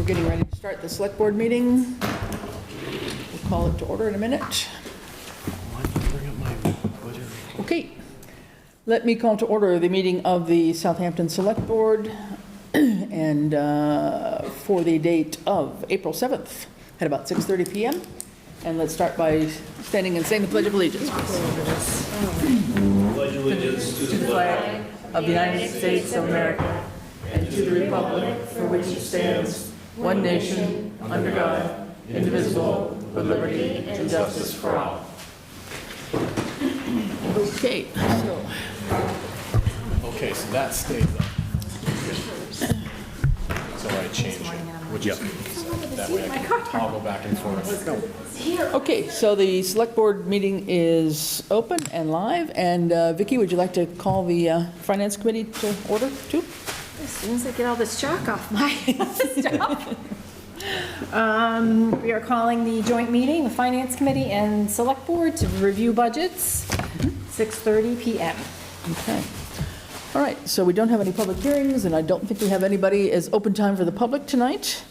We're getting ready to start the select board meeting. We'll call it to order in a minute. Okay, let me call to order the meeting of the Southampton Select Board and for the date of April 7th at about 6:30 p.m. And let's start by standing and saying the Pledge of Allegiance. Pledge allegiance to the flag Of the United States of America and to the republic for which it stands, one nation, under God, indivisible, with liberty and justice for all. Okay, Okay, so that stays up. So I change it. Which is, that way I can toggle back and forth. okay, so the select board meeting is open and live, and Vicki, would you like to call the finance committee to order too? As soon as I get all this chalk off my stuff. We are calling the joint meeting, the Finance Committee and Select Board to review budgets, 6:30 PM. Okay. All right, so we don't have any public hearings, and I don't think we have anybody as open time for the public tonight.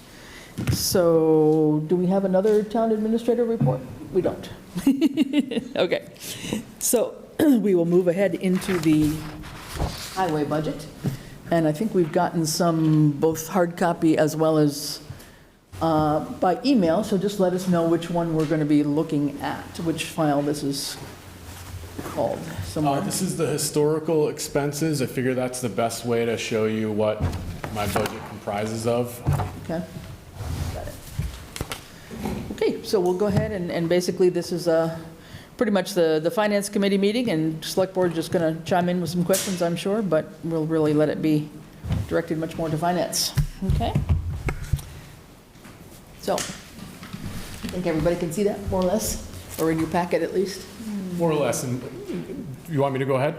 So do we have another town administrator report? We don't. Okay, so we will move ahead into the highway budget. And I think we've gotten some, both hard copy as well as by email, so just let us know which one we're going to be looking at, which file this is called somewhere. This is the historical expenses. I figure that's the best way to show you what my budget comprises of. Okay, got it. Okay, so we'll go ahead and basically this is pretty much the finance committee meeting, and select board just going to chime in with some questions, I'm sure, but we'll really let it be directed much more to finance. Okay? So, I think everybody can see that more or less, or in your packet at least. More or less. And you want me to go ahead?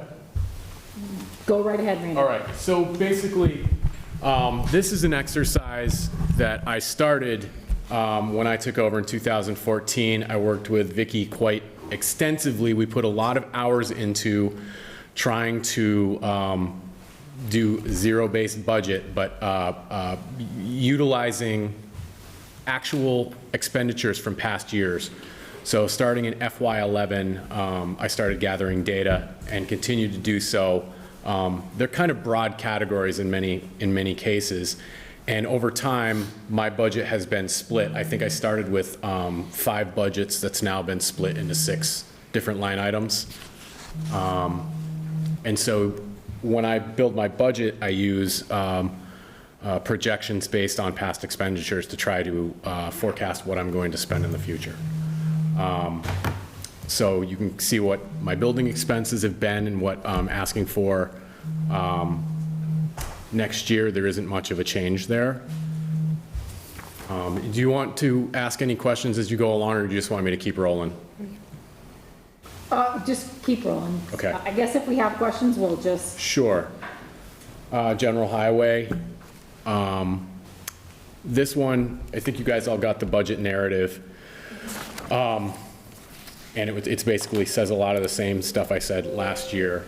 Go right ahead, Randy. All right, so basically, this is an exercise that I started when I took over in 2014. I worked with Vicki quite extensively. We put a lot of hours into trying to do zero-based budget, but utilizing actual expenditures from past years. So starting in FY11, I started gathering data and continue to do so. They're kind of broad categories in many cases. And over time, my budget has been split. I think I started with 5 budgets that's now been split into 6 different line items. And so when I build my budget, I use projections based on past expenditures to try to forecast what I'm going to spend in the future. So you can see what my building expenses have been and what I'm asking for. Next year, there isn't much of a change there. Do you want to ask any questions as you go along, or do you just want me to keep rolling? Just keep rolling. Okay. I guess if we have questions, we'll just. Sure. General highway. This one, I think you guys all got the budget narrative. And it's basically says a lot of the same stuff I said last year.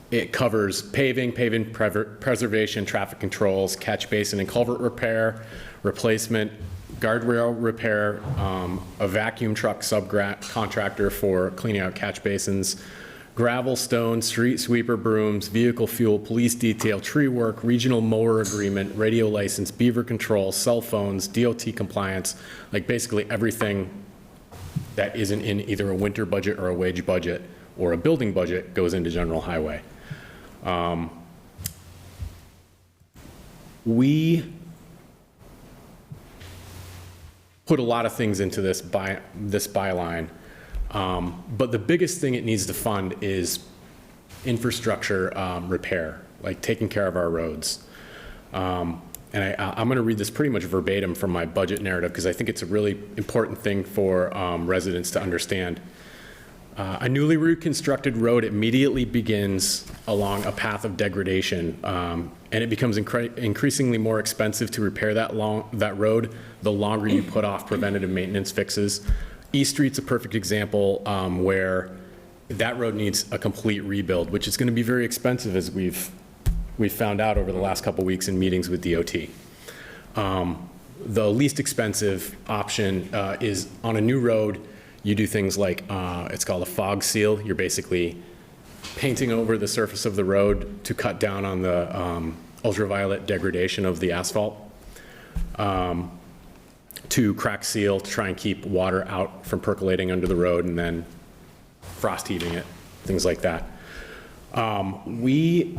It covers paving preservation, traffic controls, catch basin and culvert repair, replacement, guardrail repair, a vacuum truck subcontractor for cleaning out catch basins, gravel, stone, street sweeper, brooms, vehicle fuel, police detail, tree work, regional mower agreement, radio license, beaver control, cell phones, DOT compliance, like basically everything that isn't in either a winter budget or a wage budget or a building budget goes into general highway. We put a lot of things into this byline, but the biggest thing it needs to fund is infrastructure repair, like taking care of our roads. And I'm going to read this pretty much verbatim from my budget narrative because I think it's a really important thing for residents to understand. A newly reconstructed road immediately begins along a path of degradation, and it becomes increasingly more expensive to repair that road the longer you put off preventative maintenance fixes. East Street's a perfect example where that road needs a complete rebuild, which is going to be very expensive, as we've found out over the last couple weeks in meetings with DOT. The least expensive option is on a new road, you do things like, it's called a fog seal. You're basically painting over the surface of the road to cut down on the ultraviolet degradation of the asphalt. To crack seal, to try and keep water out from percolating under the road, and then frost heaving it, things like that. We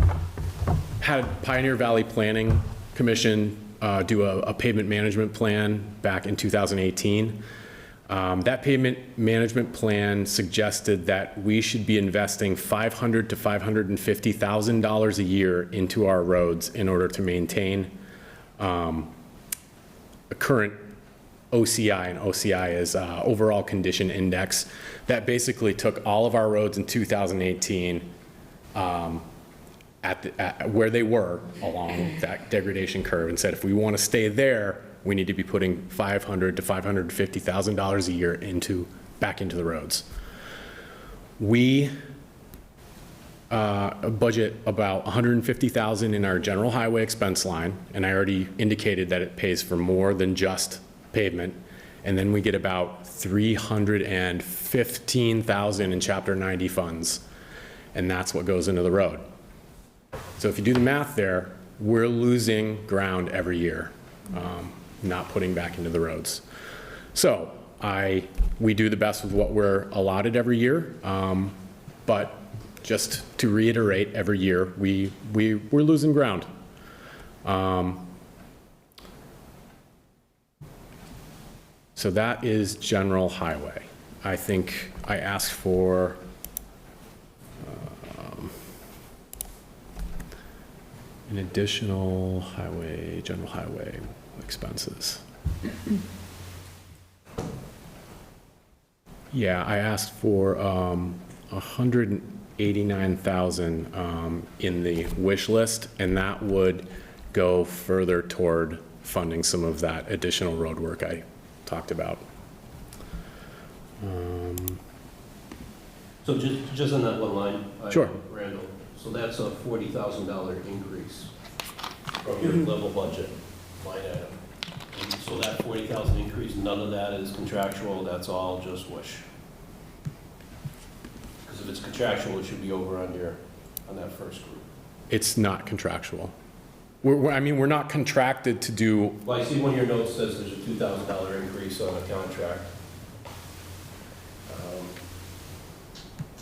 had Pioneer Valley Planning Commission do a pavement management plan back in 2018. That pavement management plan suggested that we should be investing $500,000 to $550,000 a year into our roads in order to maintain a current OCI, and OCI is overall condition index. That basically took all of our roads in 2018 at where they were along that degradation curve, and said if we want to stay there, we need to be putting $500,000 to $550,000 a year back into the roads. We budget about $150,000 in our general highway expense line, and I already indicated that it pays for more than just pavement. And then we get about $315,000 in Chapter 90 funds, and that's what goes into the road. So if you do the math there, we're losing ground every year, not putting back into the roads. So we do the best with what we're allotted every year, but just to reiterate, every year we're losing ground. So that is general highway. I think I asked for an additional general highway expenses. Yeah, I asked for $189,000 in the wish list, and that would go further toward funding some of that additional road work I talked about. So just on that one line. Sure. Randall, so that's a $40,000 increase from your level budget line item. And so that $40,000 increase, none of that is contractual, that's all just wish. Because if it's contractual, it should be over on that first group. It's not contractual. We're not contracted to do. Well, I see one of your notes says there's a $2,000 increase on a contract.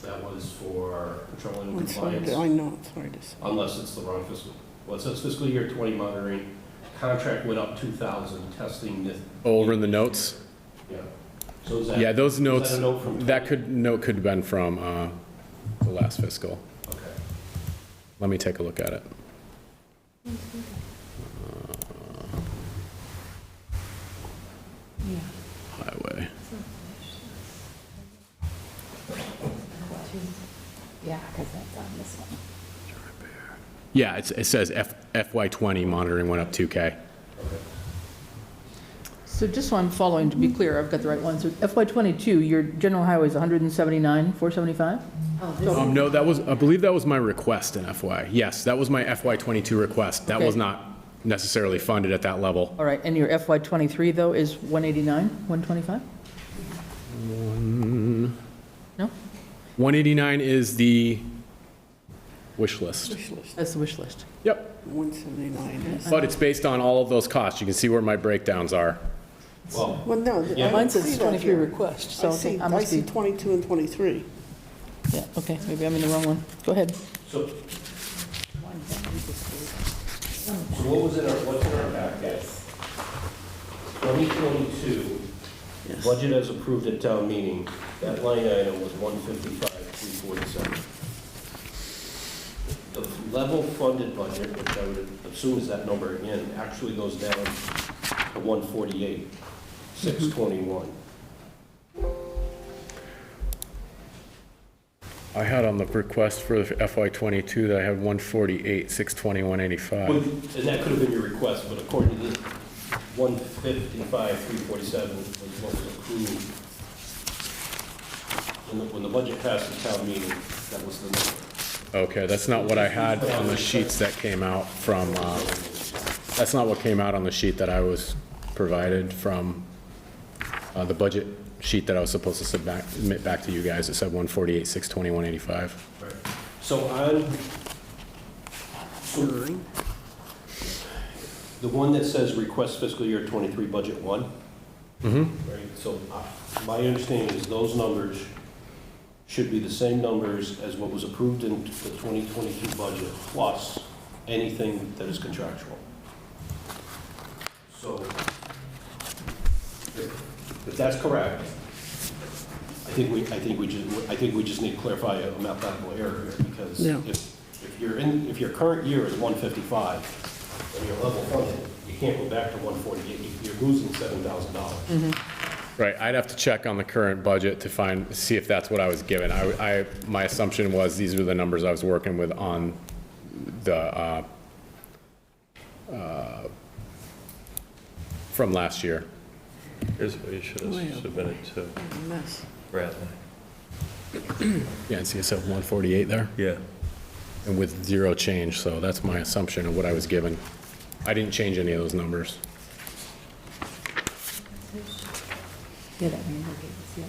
That was for patrolling and compliance. I know, it's hard to say. Unless it's the wrong fiscal. Well, it says fiscal year 20 monitoring. Contract went up 2,000, testing the. Over in the notes? Yeah. So is that? Yeah, those notes, Is that a note from 20? that note could have been from the last fiscal. Okay. Let me take a look at it. Highway. Yeah, because that's on this one. Yeah, it says FY20 monitoring went up 2K. So just so I'm following, to be clear, I've got the right one. So FY '22, your general highway is 179,475? No, I believe that was my request in FY. Yes, that was my FY22 request. That Okay. was not necessarily funded at that level. All right, and your FY '23, though, is 189, 125? No? 189 is the wish list. Wish list, That's the wish list. Yep, 179 is. but it's based on all of those costs. You can see where my breakdowns are. Well, Well, no. Yeah. Mine I see says that 23 here. request, so I see, I I must see be, 22 and 23. yeah, okay, maybe I'm in the wrong one. Go ahead. so what's in our packet? 2022, Yes. budget as approved at town meeting, that line item was 155,347. The level funded budget, which I would assume is that number again, actually goes down to 148,621. I had on the request for FY22 that I had 148, 621.85. And that could have been your request, but according to this, 155,347 was what was approved. When the budget passed the town meeting, that was the number. Okay, that's not what I had on the sheets that came out from That's not what came out on the sheet that I was provided from the budget sheet that I was supposed to submit back to you guys. It said 148, 621.85. Right. So on, the one that says request fiscal year '23 budget 1, right? So my understanding is those numbers should be the same numbers as what was approved in the 2022 budget, plus anything that is contractual. So if that's correct, I think we just need to clarify a mathematical error here, because Yeah. if your current year is 155 and you're level funded, you can't go back to 148. You're losing $7,000. Right, I'd have to check on the current budget to see if that's what I was given. My assumption was these were the numbers I was working with on the, from last year. Here's what you should have submitted to Mess. Bradley. Yeah, and see, it said 148 there, Yeah. and with 0 change, so that's my assumption of what I was given. I didn't change any of those numbers. Yeah, that Randall gave us, yeah.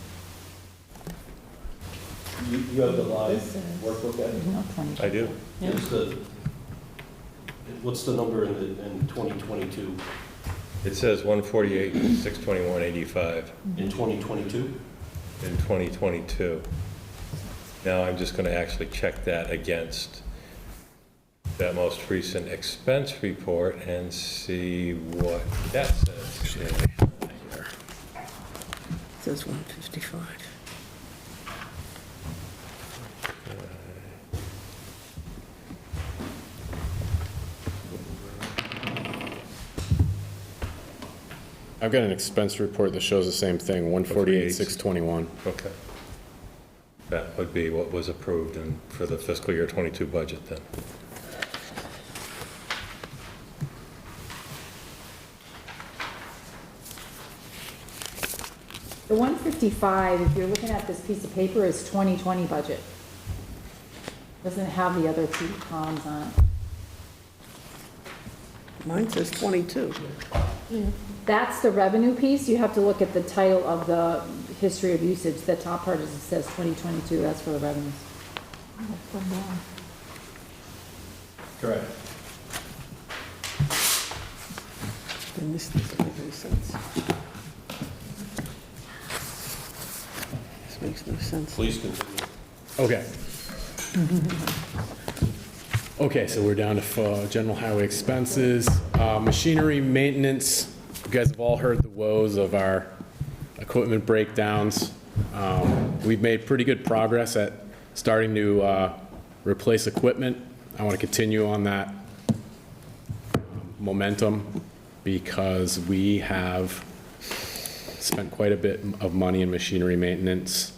You have the live This is- workbook, Ed? No, 20. I do. What's the number in 2022? It says 148, 621.85 In 2022? in 2022. Now I'm just going to actually check that against that most recent expense report and see what that says. It says 155. I've got an expense report that shows the same thing, 148, 621. Okay. That would be what was approved for the fiscal year '22 budget then. The 155, if you're looking at this piece of paper, is 2020 budget. Doesn't have the other two columns on it. Mine says 22. That's the revenue piece. You have to look at the title of the history of usage. The top part is, it says 2022, that's for the revenues. Correct. And this doesn't make any sense. This makes no sense. Please continue. Okay. Okay, so we're down to general highway expenses. Machinery maintenance, you guys have all heard the woes of our equipment breakdowns. We've made pretty good progress at starting to replace equipment. I want to continue on that momentum because we have spent quite a bit of money in machinery maintenance.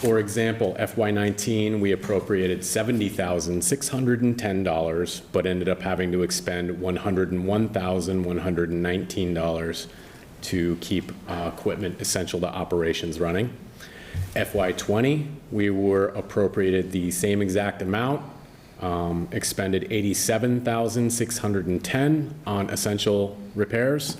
For example, FY19, we appropriated $70,610, but ended up having to expend $101,119 to keep equipment essential to operations running. FY20, we were appropriated the same exact amount, expended $87,610 on essential repairs.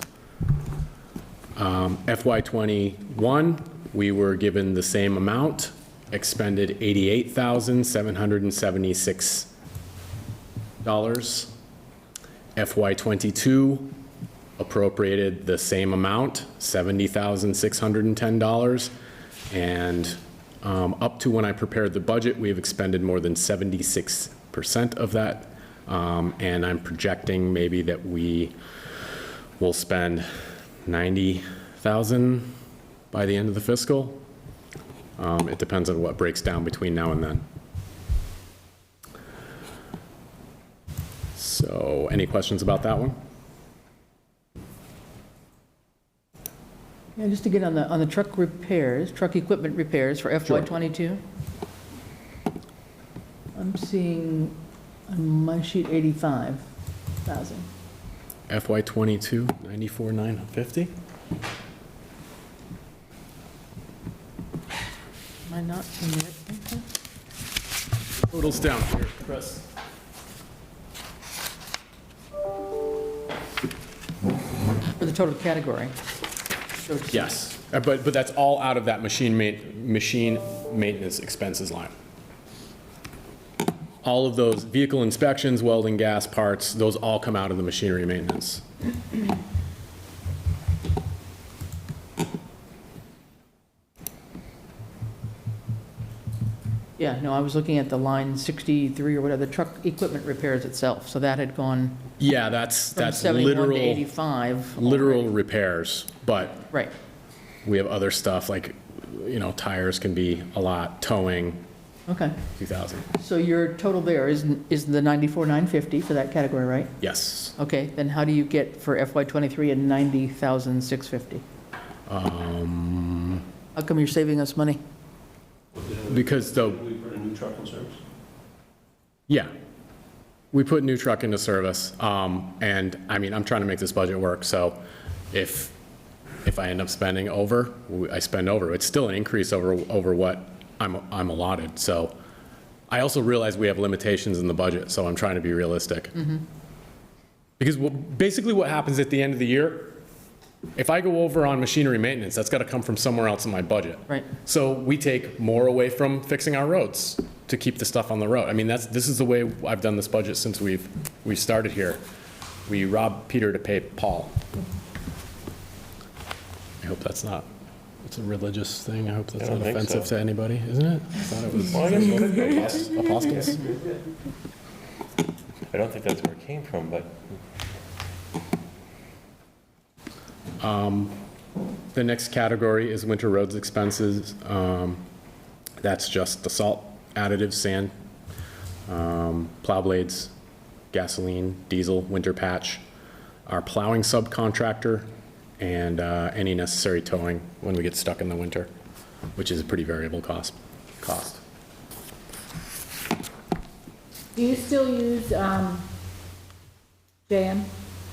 FY21, we were given the same amount, expended $88,776. FY22 appropriated the same amount, $70,610. And up to when I prepared the budget, we have expended more than 76% of that. And I'm projecting maybe that we will spend $90,000 by the end of the fiscal. It depends on what breaks down between now and then. So, any questions about that one? Yeah, just to get on the truck repairs, truck equipment repairs for FY22. I'm seeing on my sheet 85,000. FY22, 94,950? Am I not seeing the right thing? Totals down here, Chris. For the total category. So it's- Yes, but that's all out of that machine maintenance expenses line. All of those vehicle inspections, welding, gas, parts, those all come out of the machinery maintenance. Yeah, no, I was looking at the line 63 or whatever, the truck equipment repairs itself, so that had gone Yeah, that's from 71 to literal, 85. literal repairs, but Right, we have other stuff like, tires can be a lot, towing, okay. 2,000. So your total there is the 94,950 for that category, right? Yes. Okay, then how do you get for FY '23 a 90,650? How come you're saving us money? Because the, We put a new truck in service. yeah, we put new truck into service, and I mean, I'm trying to make this budget work, so if I end up spending over, I spend over. It's still an increase over what I'm allotted, so I also realize we have limitations in the budget, so I'm trying to be realistic. Because basically what happens at the end of the year, if I go over on machinery maintenance, that's got to come from somewhere else in my budget. Right. So we take more away from fixing our roads to keep the stuff on the road. I mean, this is the way I've done this budget since we've started here. We rob Peter to pay Paul. I hope that's not, it's a religious thing. I hope that's I don't not think offensive so. to anybody, isn't it? I thought it was Well, I guess it could be. apostles. I don't think that's where it came from, but The next category is winter roads expenses. That's just the salt, additives, sand, plow blades, gasoline, diesel, winter patch, our plowing subcontractor, and any necessary towing when we get stuck in the winter, which is a pretty variable cost. Do you still use, JM,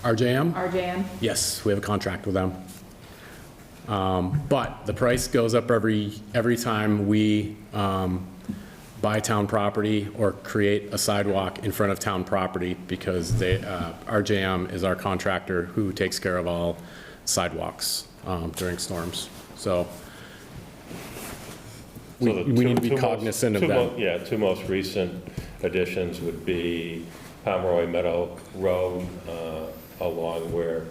RJM? RJM? Yes, we have a contract with them. But the price goes up every time we buy town property or create a sidewalk in front of town property, because RJM is our contractor who takes care of all sidewalks during storms. So we the need to be two most- cognizant of two that. Yeah, two most recent additions would be Pomeroy Meadow Road, along where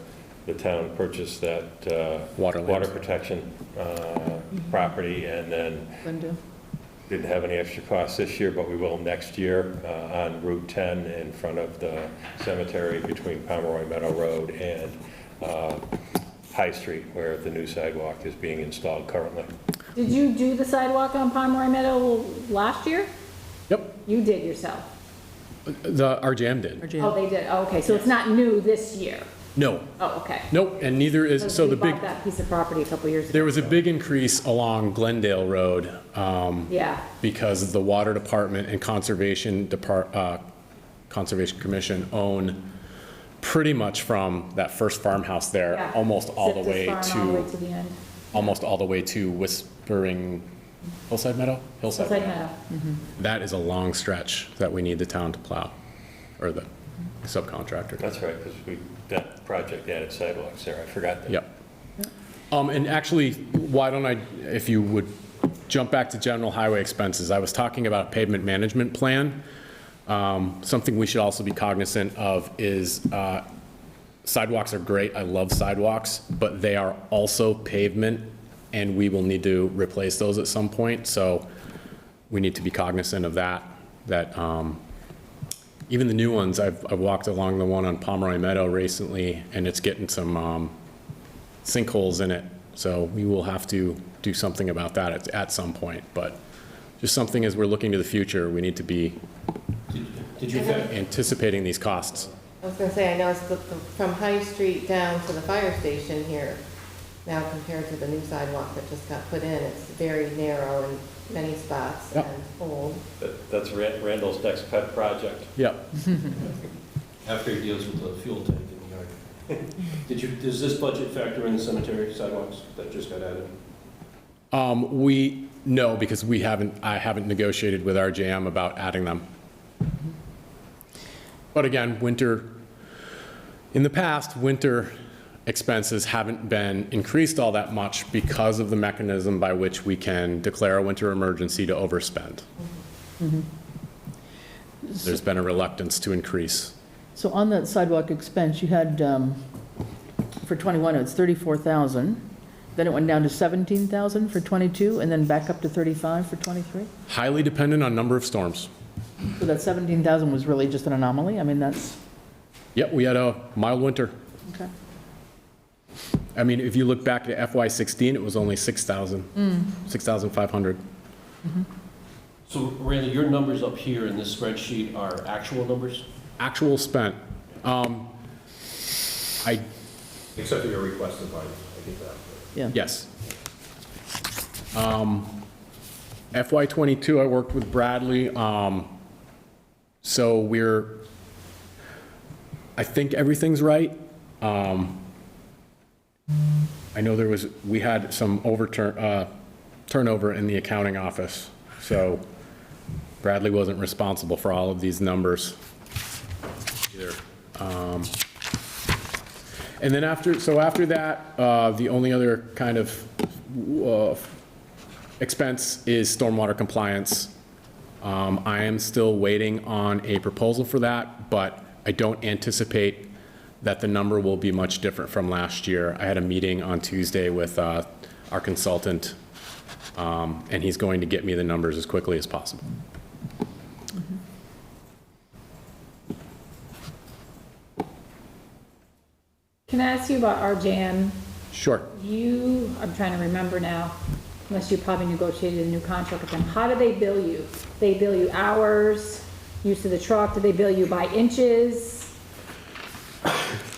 the town purchased that Water lines. protection property, and then Linda? didn't have any extra costs this year, but we will next year on Route 10 in front of the cemetery between Pomeroy Meadow Road and High Street, where the new sidewalk is being installed currently. Did you do the sidewalk on Pomeroy Meadow last year? Yep, You did yourself? the RJM did. RJ? Oh, they did, oh, okay, so it's not new this year? No, Oh, okay. nope, and neither is, so We the big, bought that piece of property a couple years ago. there was a big increase along Glendale Road. Yeah, Because the Water Department and Conservation Commission own pretty much from that first farmhouse there, yeah. almost all the Zipped way this farm all the way to, to the end. almost all the way to Whispering Hillside Meadow? Hillside Meadow. That is a long stretch that we need the town to plow, or the subcontractor. That's right, because that project added sidewalks there, I forgot that. Yep. And actually, why don't I, if you would jump back to general highway expenses, I was talking about a pavement management plan. Something we should also be cognizant of is sidewalks are great, I love sidewalks, but they are also pavement, and we will need to replace those at some point, so we need to be cognizant of that, even the new ones, I've walked along the one on Pomeroy Meadow recently, and it's getting some sinkholes in it, so we will have to do something about that at some point, but just something as we're looking to the future, we need to be Did you, anticipating these costs. I was gonna say, I noticed from High Street down to the fire station here, now compared to the new sidewalk that just got put in, it's very narrow in many spots Yep. and old. That's Randall's next pet project. Yep. after he deals with the fuel tank in the yard, does this budget factor in the cemetery sidewalks that just got added? No, because I haven't negotiated with RJM about adding them. But again, in the past, winter expenses haven't been increased all that much because of the mechanism by which we can declare a winter emergency to overspend. There's been a reluctance to increase. So on that sidewalk expense, you had, for 21, it's 34,000, then it went down to 17,000 for 22, and then back up to 35 for 23? Highly dependent on number of storms. So that 17,000 was really just an anomaly? I mean, that's, Yep, we had a mild winter. okay. I mean, if you look back to FY16, it was only 6,000, 6,500. So Randy, your numbers up here in this spreadsheet are actual numbers? Actual spent. Except for your requested line, I get that. Yeah. Yes. FY22, I worked with Bradley. So I think everything's right. I know we had some turnover in the accounting office. So Bradley wasn't responsible for all of these numbers either. And then after that, the only other kind of expense is stormwater compliance. I am still waiting on a proposal for that, but I don't anticipate that the number will be much different from last year. I had a meeting on Tuesday with our consultant, and he's going to get me the numbers as quickly as possible. Can I ask you about RJM? Sure. I'm trying to remember now, unless you probably negotiated a new contract with them. How do they bill you? They bill you hours, use of the truck? Do they bill you by inches? Do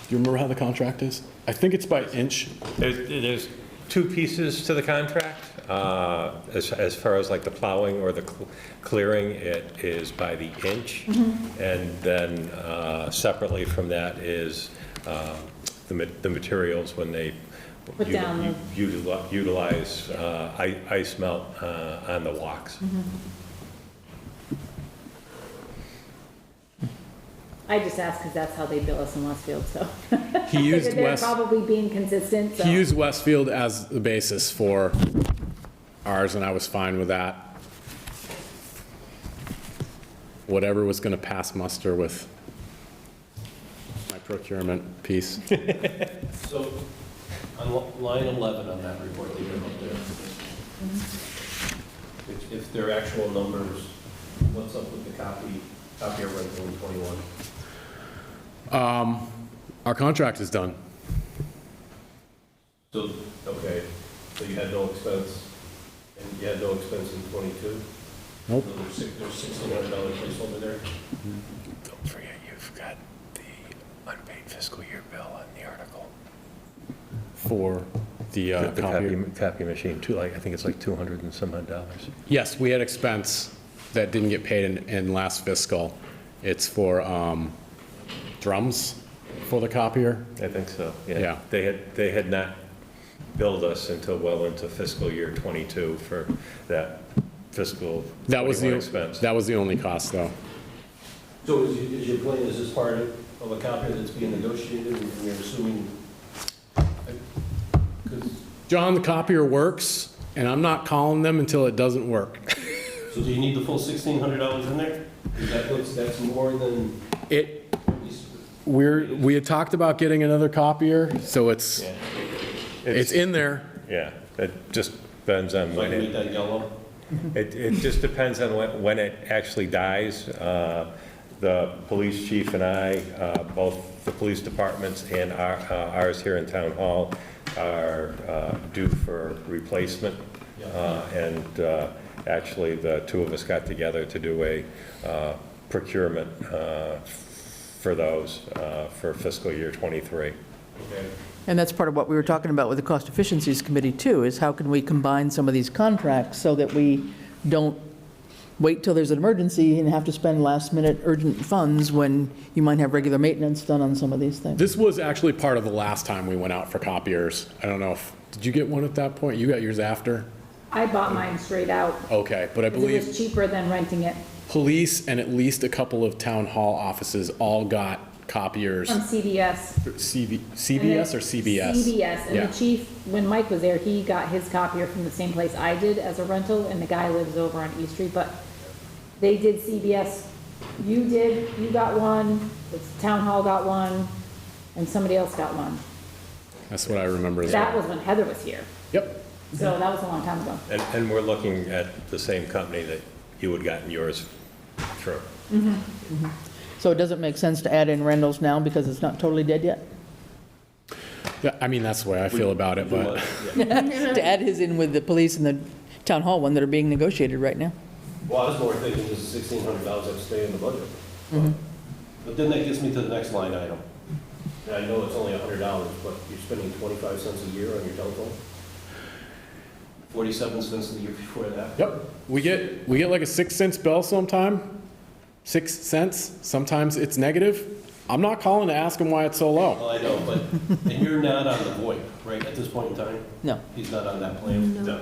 you remember how the contract is? I think it's by inch. There's two pieces to the contract. As far as like the plowing or the clearing, it is by the inch. And then separately from that is the materials when they Put down utilize ice melt on the walks. I just asked because that's how they bill us in Westfield, so. He used They're probably being consistent, so. He used Westfield as the basis for ours, and I was fine with that. Whatever was going to pass muster with my procurement piece. So on line 11 on that report that you have up there, if they're actual numbers, what's up with the copier rental in 21? Our contract is done. So, okay, so you had no expense, and you had no expense in 22? Nope. So there's $1,600 placeholder there? Don't forget, you've got the unpaid fiscal year bill on the article. For the The copier. copy machine, too, like, I think it's like $200 and some odd dollars. Yes, we had expense that didn't get paid in last fiscal. It's for drums for the copier. I think so, Yeah. yeah. They had not billed us until well into fiscal year '22 for that fiscal That was '21 expense. That was the only cost, though. So is your plan, is this part of a copier that's being negotiated, and you're assuming? 'Cause- John, the copier works, and I'm not calling them until it doesn't work. So do you need the full $1,600 in there? That's more than, We had talked about getting another copier, so it's Yeah. in there. Yeah, it just depends on so I when can make it, that yellow? it just depends on when it actually dies. The police chief and I, both the police departments and ours here in Town Hall are due for replacement. And actually, the two of us got together to do a procurement for those for fiscal year '23. Okay. And that's part of what we were talking about with the Cost Efficiencies Committee, too, is how can we combine some of these contracts so that we don't wait till there's an emergency and have to spend last-minute urgent funds when you might have regular maintenance done on some of these things. This was actually part of the last time we went out for copiers. I don't know if, did you get one at that point? You got yours after? I bought mine straight out. Okay, but I 'Cause it was believe cheaper than renting it police and at least a couple of town hall offices all got copiers. from CVS. CBS or CBS? CVS, and Yeah. the chief, when Mike was there, he got his copier from the same place I did as a rental, and the guy lives over on East Street, but they did CVS. You got one, the town hall got one, and somebody else got one. That's what I remember as That well. was when Heather was here, Yep, so that was a long time ago. And we're looking at the same company that you had gotten yours through. So it doesn't make sense to add in Randall's now because it's not totally dead yet? yeah, I mean, that's the way I feel about it, but, To add his in with the police and the town hall one that are being negotiated right now? Well, I was more thinking this is $1,600 that stay in the budget. But then that gets me to the next line item. And I know it's only $100, but you're spending 25 cents a year on your telephone? 47 cents the year before that? yep. We get like a 6 cents bill sometime, 6 cents. Sometimes it's negative. I'm not calling to ask him why it's so low. Well, I know, but, and you're not on the VoIP, right, at this point in time? No. He's not on that plan? No.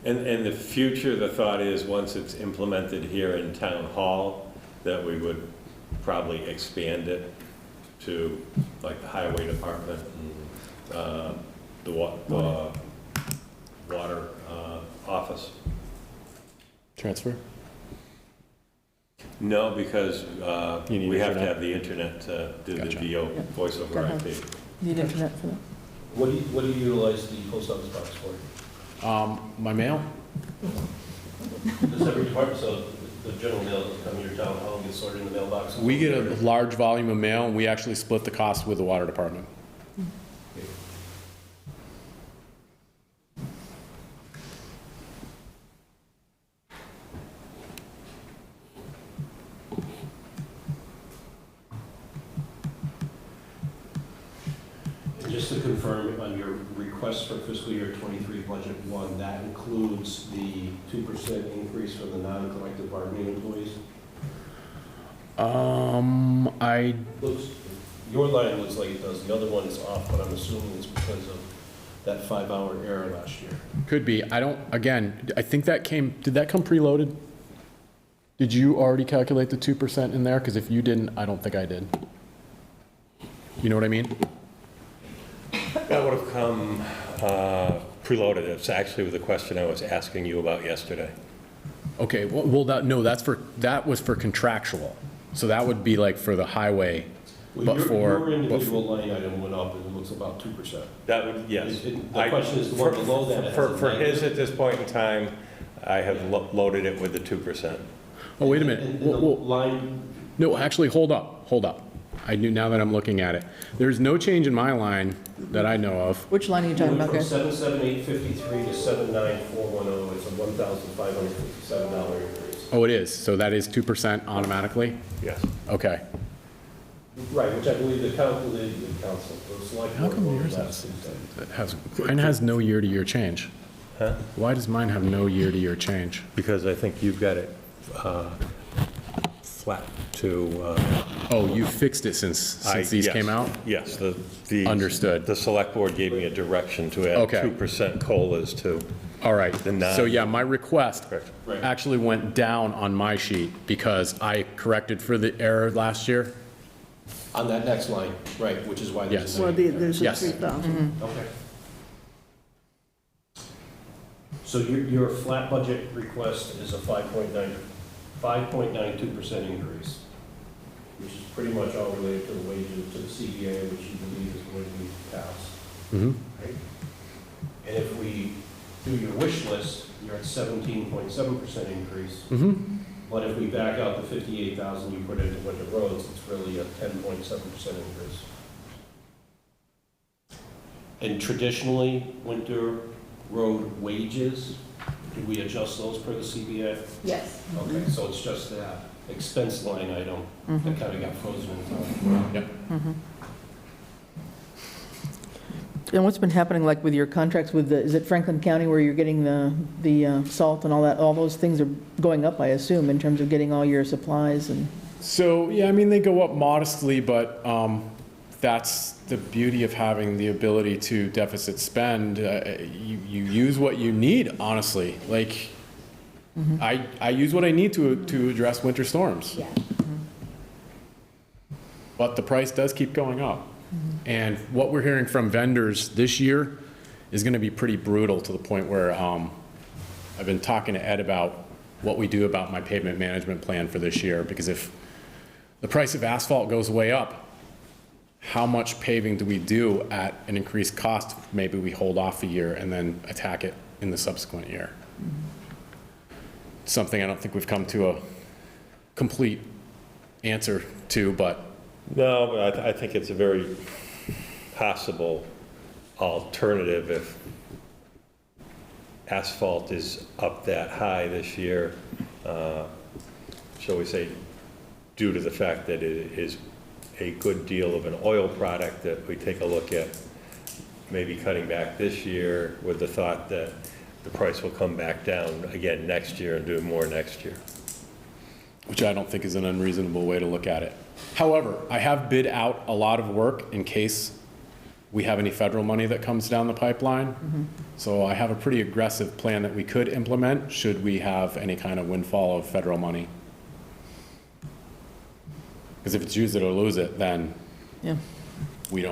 And in the future, the thought is, once it's implemented here in Town Hall, that we would probably expand it to, like, the Highway Department and the water office. Transfer? No, because You need we have to internet? have the internet to do the Gotcha. VO, voice over Go IP. Need internet for that? What do you utilize the post office box for? My mail? Does every department, so the general mail doesn't come to your town hall and get sorted in the mailbox? We get a large volume of mail, and we actually split the cost with the water department. And just to confirm, on your request for fiscal year '23 budget one, that includes the 2% increase for the non-collective bargaining employees? I, Looks, your line looks like it does, the other one is off, but I'm assuming it's because of that 5-hour error last year. could be, I don't, again, I think that did that come preloaded? Did you already calculate the 2% in there? Because if you didn't, I don't think I did. You know what I mean? That would have come preloaded. It's actually the question I was asking you about yesterday. Okay, well, that was for contractual. So that would be like for the highway, Well, but your individual line item went up, and it looks about 2%. That would, yes. The question is the one below that. It has a For his, negative. at this point in time, I have loaded it with the 2%. oh, wait a And minute. the line, No, actually, hold up. I knew, now that I'm looking at it. There's no change in my line that I know of. Which line are you talking went about, from guys? 77853 to 79410, it's a $1,557 increase. Oh, it is, so that is 2% automatically? Yes. Okay. Right, which I believe the council, the select How board come voted yours last has, Tuesday. mine has no year-to-year change? Huh? Why does mine have no year-to-year change? Because I think you've got it flat to... Oh, you fixed it since these yes. came out? Yes, the... Understood. The select board gave me a direction to add Okay. 2% COLAs to... All right, The non- so yeah, my request Correct. Right. actually went down on my sheet because I corrected for the error last year. On that next line, right, which is why there's Yes. a Well, negative there. there's a Yes. 3,000. Okay. So your flat budget request is a 5.92% increase, which is pretty much all related to the wages, to the CBA, which you believe is going to be passed. Mhm. Right? And if we do your wish list, you're at 17.7% increase. But if we back out the 58,000 you put into winter roads, it's really a 10.7% increase. And traditionally, winter road wages, do we adjust those per the CBA? Yes. Okay, so it's just that expense line item that kind of got frozen in time. Yep. And what's been happening, like with your contracts with the, is it Franklin County where you're getting the salt and all that? All those things are going up, I assume, in terms of getting all your supplies and, So, yeah, I mean, they go up modestly, but that's the beauty of having the ability to deficit spend. You use what you need, honestly. Like, I use what I need to address winter storms. Yeah. But the price does keep going up. And what we're hearing from vendors this year is going to be pretty brutal, to the point where I've been talking to Ed about what we do about my pavement management plan for this year, because if the price of asphalt goes way up, how much paving do we do at an increased cost? Maybe we hold off a year and then attack it in the subsequent year. Something I don't think we've come to a complete answer to, but No, but I think it's a very possible alternative if asphalt is up that high this year, shall we say, due to the fact that it is a good deal of an oil product, that we take a look at maybe cutting back this year with the thought that the price will come back down again next year and do more next year. which I don't think is an unreasonable way to look at it. However, I have bid out a lot of work in case we have any federal money that comes down the pipeline. So I have a pretty aggressive plan that we could implement should we have any kind of windfall of federal money. Because if it's use it or lose it, then Yeah. we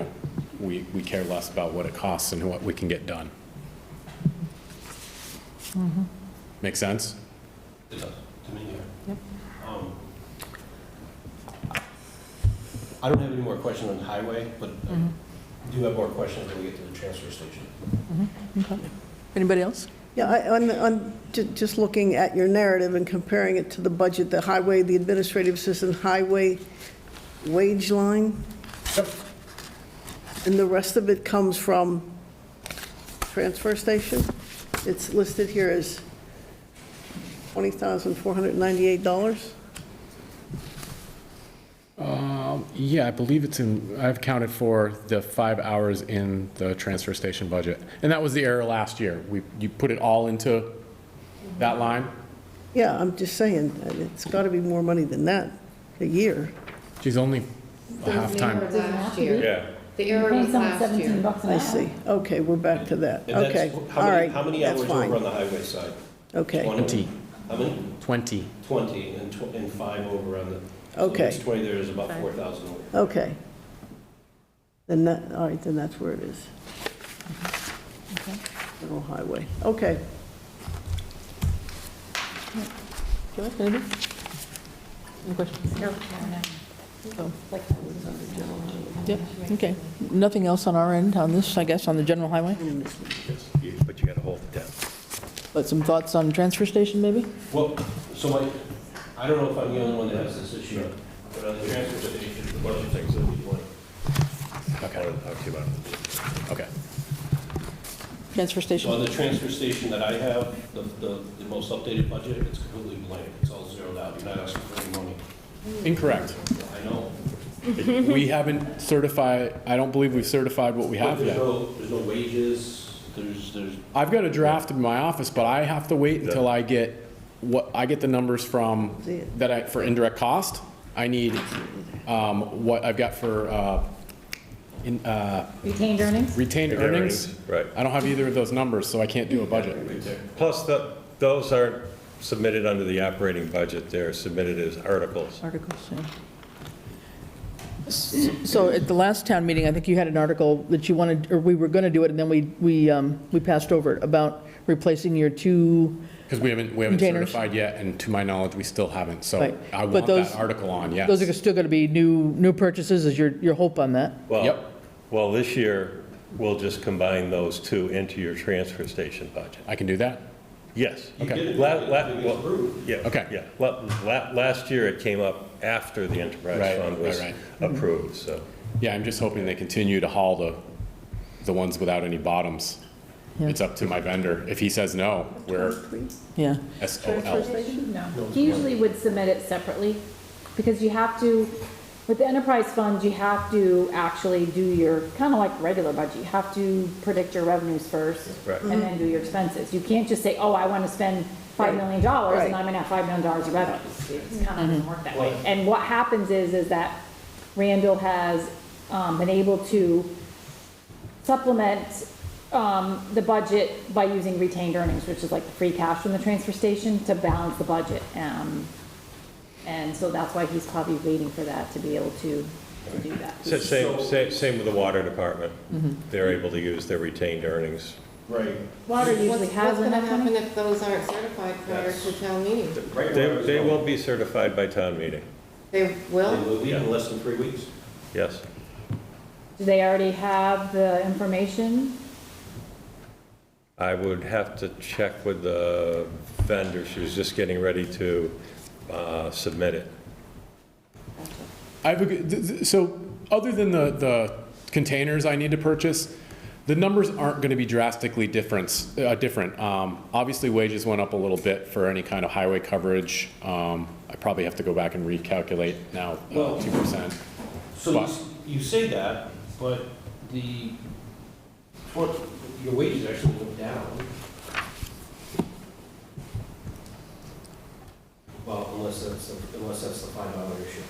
care less about what it costs and what we can get done. Make sense? It does, to me, yeah. Yep. I don't have any more questions on the highway, but I do have more questions when we get to the transfer station. Okay. Anybody else? Yeah, just looking at your narrative and comparing it to the budget, the highway, the administrative assistant highway wage line. And the rest of it comes from transfer station. It's listed here as $20,498. Yeah, I believe it's in, I've counted for the 5 hours in the transfer station budget. And that was the error last year. You put it all into that line? Yeah, I'm just saying, it's got to be more money than that a year. She's only a half-time. The error was last year. Yeah. The You're error paying was someone last 17 year. bucks an I hour. see. Okay, we're back to that. And that's- Okay, how all many- right, How many that's hours over on fine. the highway side? Okay, 20. How many? 20. 20, and 5 over on the. so Okay. it's 20, there's about 4,000 over. okay. Then that, all right, then that's where it is. General highway, okay. Joyce, anything? Any questions? No. Oh, Like, Yep, okay. Nothing else on our end on this, I guess, on the general highway? But you got to hold it down. But some thoughts on transfer station, maybe? Well, so I don't know if I'm the only one that has this issue, but on the transfer station, a bunch of things that we want. I wanted to talk to you about it. Okay. Transfer So on station? the transfer station that I have, the most updated budget, it's completely blank, it's all zeroed out, you're not asking for any money. Incorrect. I know. We haven't certified, I don't believe we've certified what we have There's yet. no wages, there's, I've got a draft in my office, but I have to wait until I get the numbers from, for indirect cost. I need what I've got for Retained earnings? retained earnings. Right. I don't have either of those numbers, so I can't do a budget. Plus, those aren't submitted under the operating budget, they're submitted as articles. Articles, yeah. So at the last town meeting, I think you had an article that you wanted, or we were going to do it, and then we passed over it, about replacing your two, Because we haven't Containers. certified yet, and to my knowledge, we still haven't. So Right. I But want those- that article on, yes. those are still going to be new purchases, is your hope on that? Yep. Well, this year, we'll just combine those two into your transfer station budget. I can do that? Yes. you Okay. did it, Well, it was approved. Yeah. Okay. Yeah. Last year, it came up after the enterprise Right, fund was right. approved, so. Yeah, I'm just hoping they continue to haul the ones without any bottoms. Yeah. It's up to my vendor. If he says no, we're Yeah, SOL. No. He usually would submit it separately, because you have to, with the enterprise funds, you have to actually do your, kind of like regular budget, you have to predict your revenues first, Right. and then do your expenses. You can't just say, oh, I want to spend $5 million, Right. and I'm going to have $5 million of revenues. It kind of doesn't work that way. And what happens is that Randall has been able to supplement the budget by using retained earnings, which is like the free cash from the transfer station, to balance the budget. And so that's why he's probably waiting for that to be able to do that. Same with the water department. They're able to use their retained earnings. Right. Water usually has What's gonna enough happen money. if those aren't certified prior to town meeting? They will be certified by town meeting, They They will? will leave in less than 3 weeks. yes. Do they already have the information? I would have to check with the vendor, she was just getting ready to submit it. So other than the containers I need to purchase, the numbers aren't going to be drastically different. Obviously, wages went up a little bit for any kind of highway coverage. I probably have to go back and recalculate now, Well- 2%. So But- you say that, but your wages actually went down. Well, unless that's the $5 issue.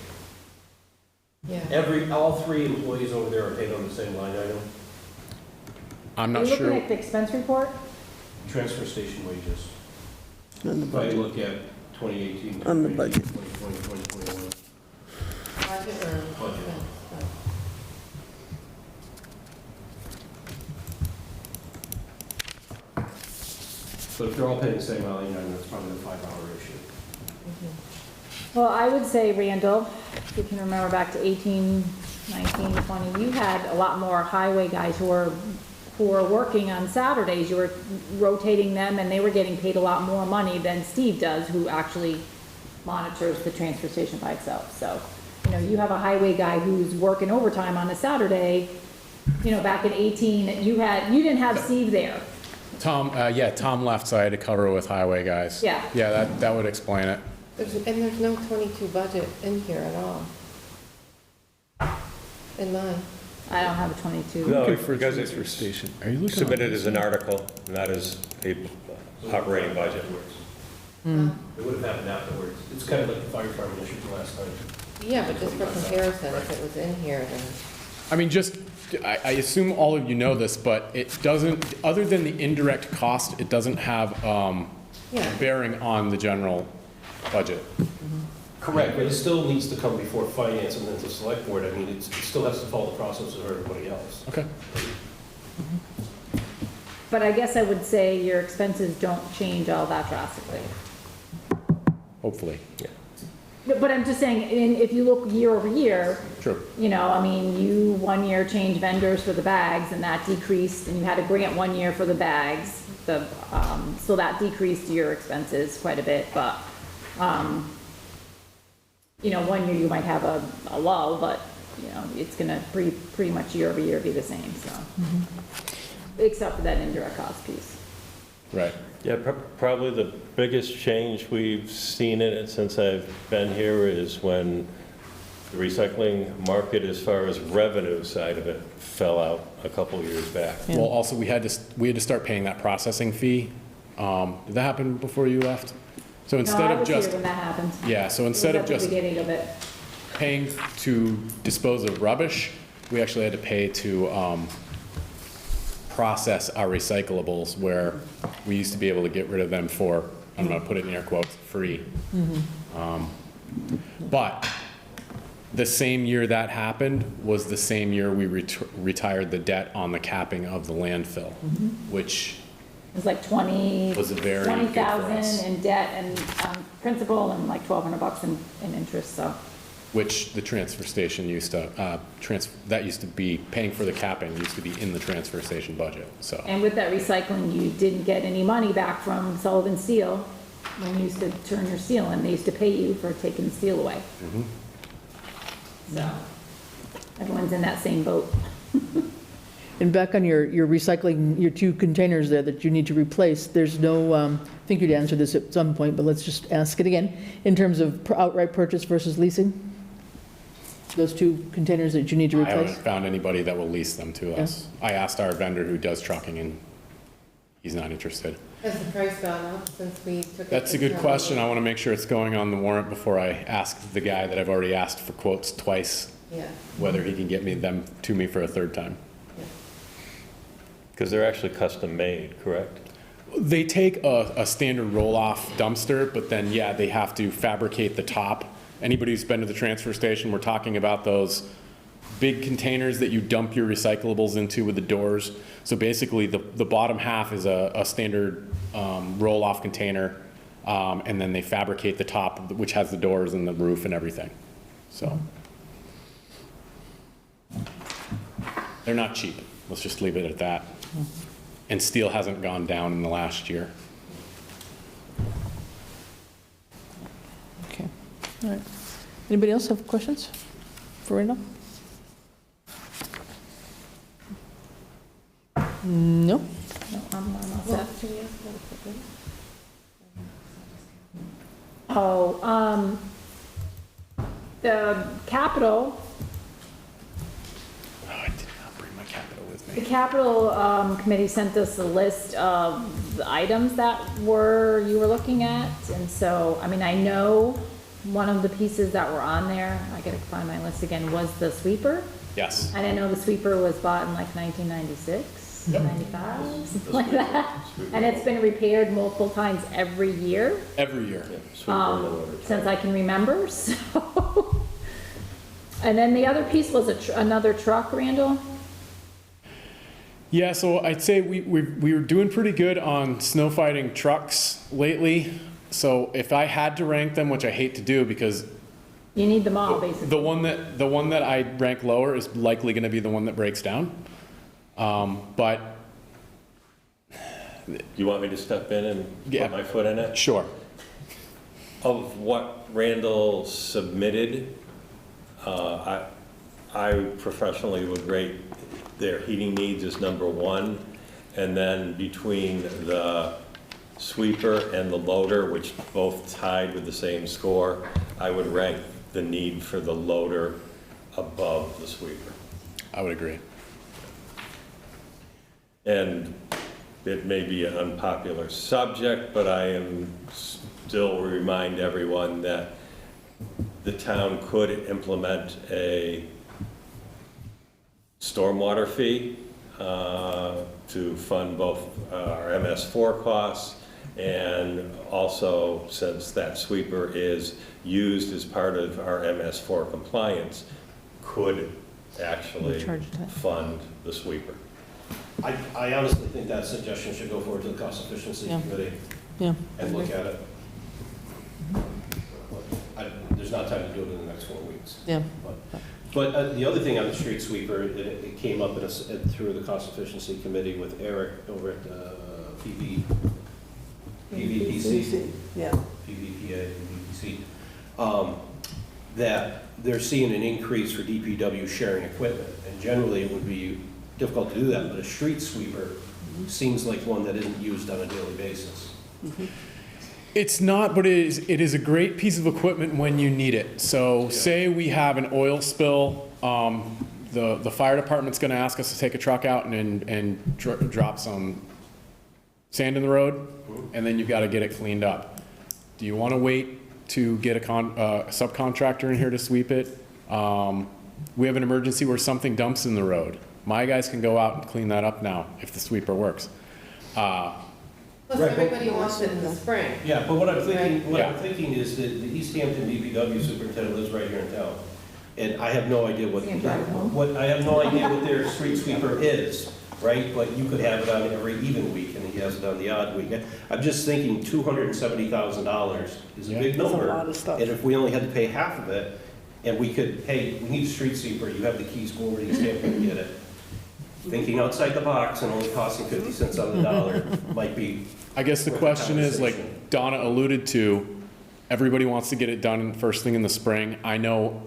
Yeah. All 3 employees over there are paid on the same line item, I'm Are not you looking sure. at the expense report? transfer station wages. On the If I budget. look at 2018, On the budget. 2020, 2021. Budget or? Budget. But if they're all paying the same line item, that's probably the $5 issue. Well, I would say, Randall, if you can remember back to 18, 19, 20, you had a lot more highway guys who were working on Saturdays. You were rotating them, and they were getting paid a lot more money than Steve does, who actually monitors the transfer station by itself. So, you have a highway guy who's working overtime on a Saturday. Back in 18, you didn't have Steve there. Tom left, so I had to cover with highway guys. Yeah. Yeah, that would explain it. There's no 22 budget in here at all. In mine. I don't have a 22. No, Looking for because transfer it's station. Are you looking submitted as an article, not as a operating budget. It would have happened afterwards. It's kind of like the fire department issue from last time. Yeah, but just for comparison, if it was in here, then. I mean, I assume all of you know this, but it doesn't, other than the indirect cost, it doesn't have Yeah. bearing on the general budget. Correct, but it still needs to come before finance and then to select board. I mean, it still has to follow the process of everybody else. Okay. But I guess I would say your expenses don't change all that drastically. Hopefully. No, but I'm just saying, if you look year over year, True. you 1 year changed vendors for the bags, and that decreased, and you had a grant 1 year for the bags, so that decreased your expenses quite a bit, but, 1 year you might have a lull, but, it's gonna pretty much year over year be the same, so. Except for that indirect cost piece. Right. Yeah, probably the biggest change we've seen in it since I've been here is when the recycling market, as far as revenue side of it, fell out a couple of years back. Well, also, we had to start paying that processing fee. Did that happen before you left? So No, instead I of was here just, when that happened. yeah, so instead of It was just at the beginning of it. paying to dispose of rubbish, we actually had to pay to process our recyclables, where we used to be able to get rid of them for, I'm gonna put it in air quotes, free. But the same year that happened was the same year we retired the debt on the capping of the landfill, which It was like 20, was a very good for us. 20,000 in debt and principal, and like $1,200 in interest, so. Which the transfer station used to, that used to be, paying for the capping used to be in the transfer station budget, so. And with that recycling, you didn't get any money back from Sullivan Steel when you used to turn your steel in. They used to pay you for taking the steel away. So, everyone's in that same boat. And back on your recycling, your 2 containers there that you need to replace, there's no, I think you'd answered this at some point, but let's just ask it again, in terms of outright purchase versus leasing? Those 2 containers that you need to I replace? haven't found anybody that will lease them to us. I asked our vendor who does trucking, and he's not interested. Has the price gone up since we took it? That's a to good town question. I meeting? want to make sure it's going on the warrant before I ask the guy that I've already asked for quotes twice. Yeah. whether he can get them to me for a third time. Because they're actually custom made, correct? They take a standard roll-off dumpster, but then, yeah, they have to fabricate the top. Anybody who's been to the transfer station, we're talking about those big containers that you dump your recyclables into with the doors. So basically, the bottom half is a standard roll-off container, and then they fabricate the top, which has the doors and the roof and everything. So they're not cheap. Let's just leave it at that. And steel hasn't gone down in the last year. Okay, all right. Anybody else have questions for Randall? No? No, I'm all set. Oh, the capital, Oh, I did not bring my capital with the me. capital committee sent us a list of the items that you were looking at. And so, I mean, I know one of the pieces that were on there, I gotta find my list again, was the sweeper. Yes. And I know the sweeper was bought in like 1996, 95, something like that. And it's been repaired multiple times every year. Every year. Since I can remember, so. And then the other piece was another truck, Randall? Yeah, so I'd say we were doing pretty good on snow fighting trucks lately. So if I had to rank them, which I hate to do because You need them all, basically. the one that I rank lower is likely going to be the one that breaks down. But You want me to step in and Yeah. put my foot in it? sure. Of what Randall submitted, I professionally would rate their heating needs as number one. And then between the sweeper and the loader, which both tied with the same score, I would rank the need for the loader above the sweeper. I would agree. And it may be an unpopular subject, but I am still remind everyone that the town could implement a stormwater fee to fund both our MS4 costs, and also, since that sweeper is used as part of our MS4 compliance, could actually Charge that. fund the sweeper. I honestly think that suggestion should go forward to the cost efficiency Yeah. committee Yeah. and look at it. There's not time to do it in the next 4 weeks. Yeah. But the other thing on the street sweeper, it came up through the cost efficiency committee with Eric over at PVPC. Yeah. PVPA, PVPC, that they're seeing an increase for DPW sharing equipment. And generally, it would be difficult to do that, but a street sweeper seems like one that isn't used on a daily basis. It's not, but it is a great piece of equipment when you need it. So say we have an oil spill, the fire department's gonna ask us to take a truck out and drop some sand in the road, and then you've gotta get it cleaned up. Do you wanna wait to get a subcontractor in here to sweep it? We have an emergency where something dumps in the road. My guys can go out and clean that up now if the sweeper works. Plus, Right, but- everybody wants it in the spring. Yeah, but what I'm Yeah. thinking is that the Easthampton DPW superintendent lives right here in town. And I have no idea You can drive home. I have no idea what their street sweeper is, right? But you could have it on every even week, and he has it on the odd week. I'm just thinking $270,000 is a big That's a number. lot of stuff. And if we only had to pay half of it, and we could, hey, we need a street sweeper, you have the keys, go over to Easthampton and get it. Thinking outside the box and only costing 50 cents on the dollar might be. I guess the worth a question is, conversation. like Donna alluded to, everybody wants to get it done first thing in the spring. I know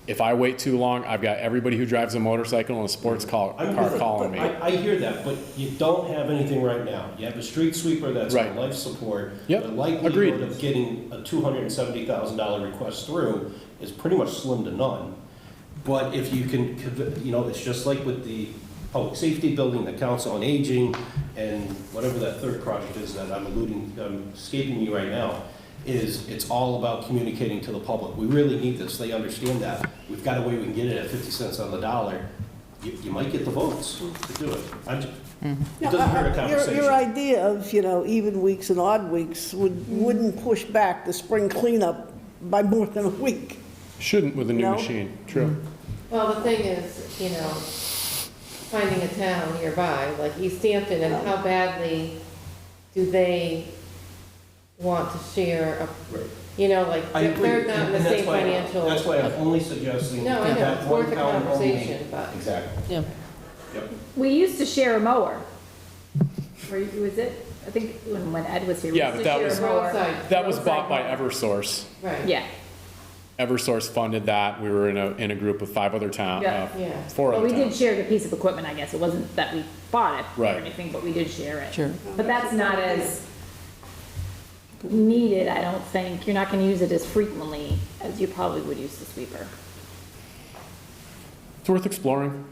if I wait too long, I've got everybody who drives a motorcycle and a sports car calling me. I hear that, but you don't have anything right now. You have a street sweeper that's on Right. life support. Yep, The likelihood agreed. of getting a $270,000 request through is pretty much slim to none. But if you can, it's just like with the public safety building, the council on aging, and whatever that third project is that I'm escaping you right now. is it's all about communicating to the public. We really need this. They understand that. We've got a way we can get it at 50 cents on the dollar. You might get the votes to do it. It doesn't hurt a conversation. Your idea of, even weeks and odd weeks wouldn't push back the spring cleanup by more than a week. Shouldn't with a new No? machine, true. Well, the thing is, finding a town nearby, like Easthampton, and how badly do they want to share like, I agree. they're not in the And that's same why- financial. That's why I'm only suggesting. No, I know, that it's one worth a town only. conversation, but. Exactly. Yeah. Yep. We used to share a mower. Was it? I think when Ed was here. we Yeah, used but to that share a was- mower. That was bought by Roadside mower. Eversource. Right. Yeah, Eversource funded that. We were in a group of 5 other towns, Yeah. Yeah. 4 well, other we did towns. share the piece of equipment, I guess. It wasn't that we bought it or Right. anything, but we did share it. Sure. But that's not as needed, I don't think. You're not gonna use it as frequently as you probably would use the sweeper. It's worth exploring.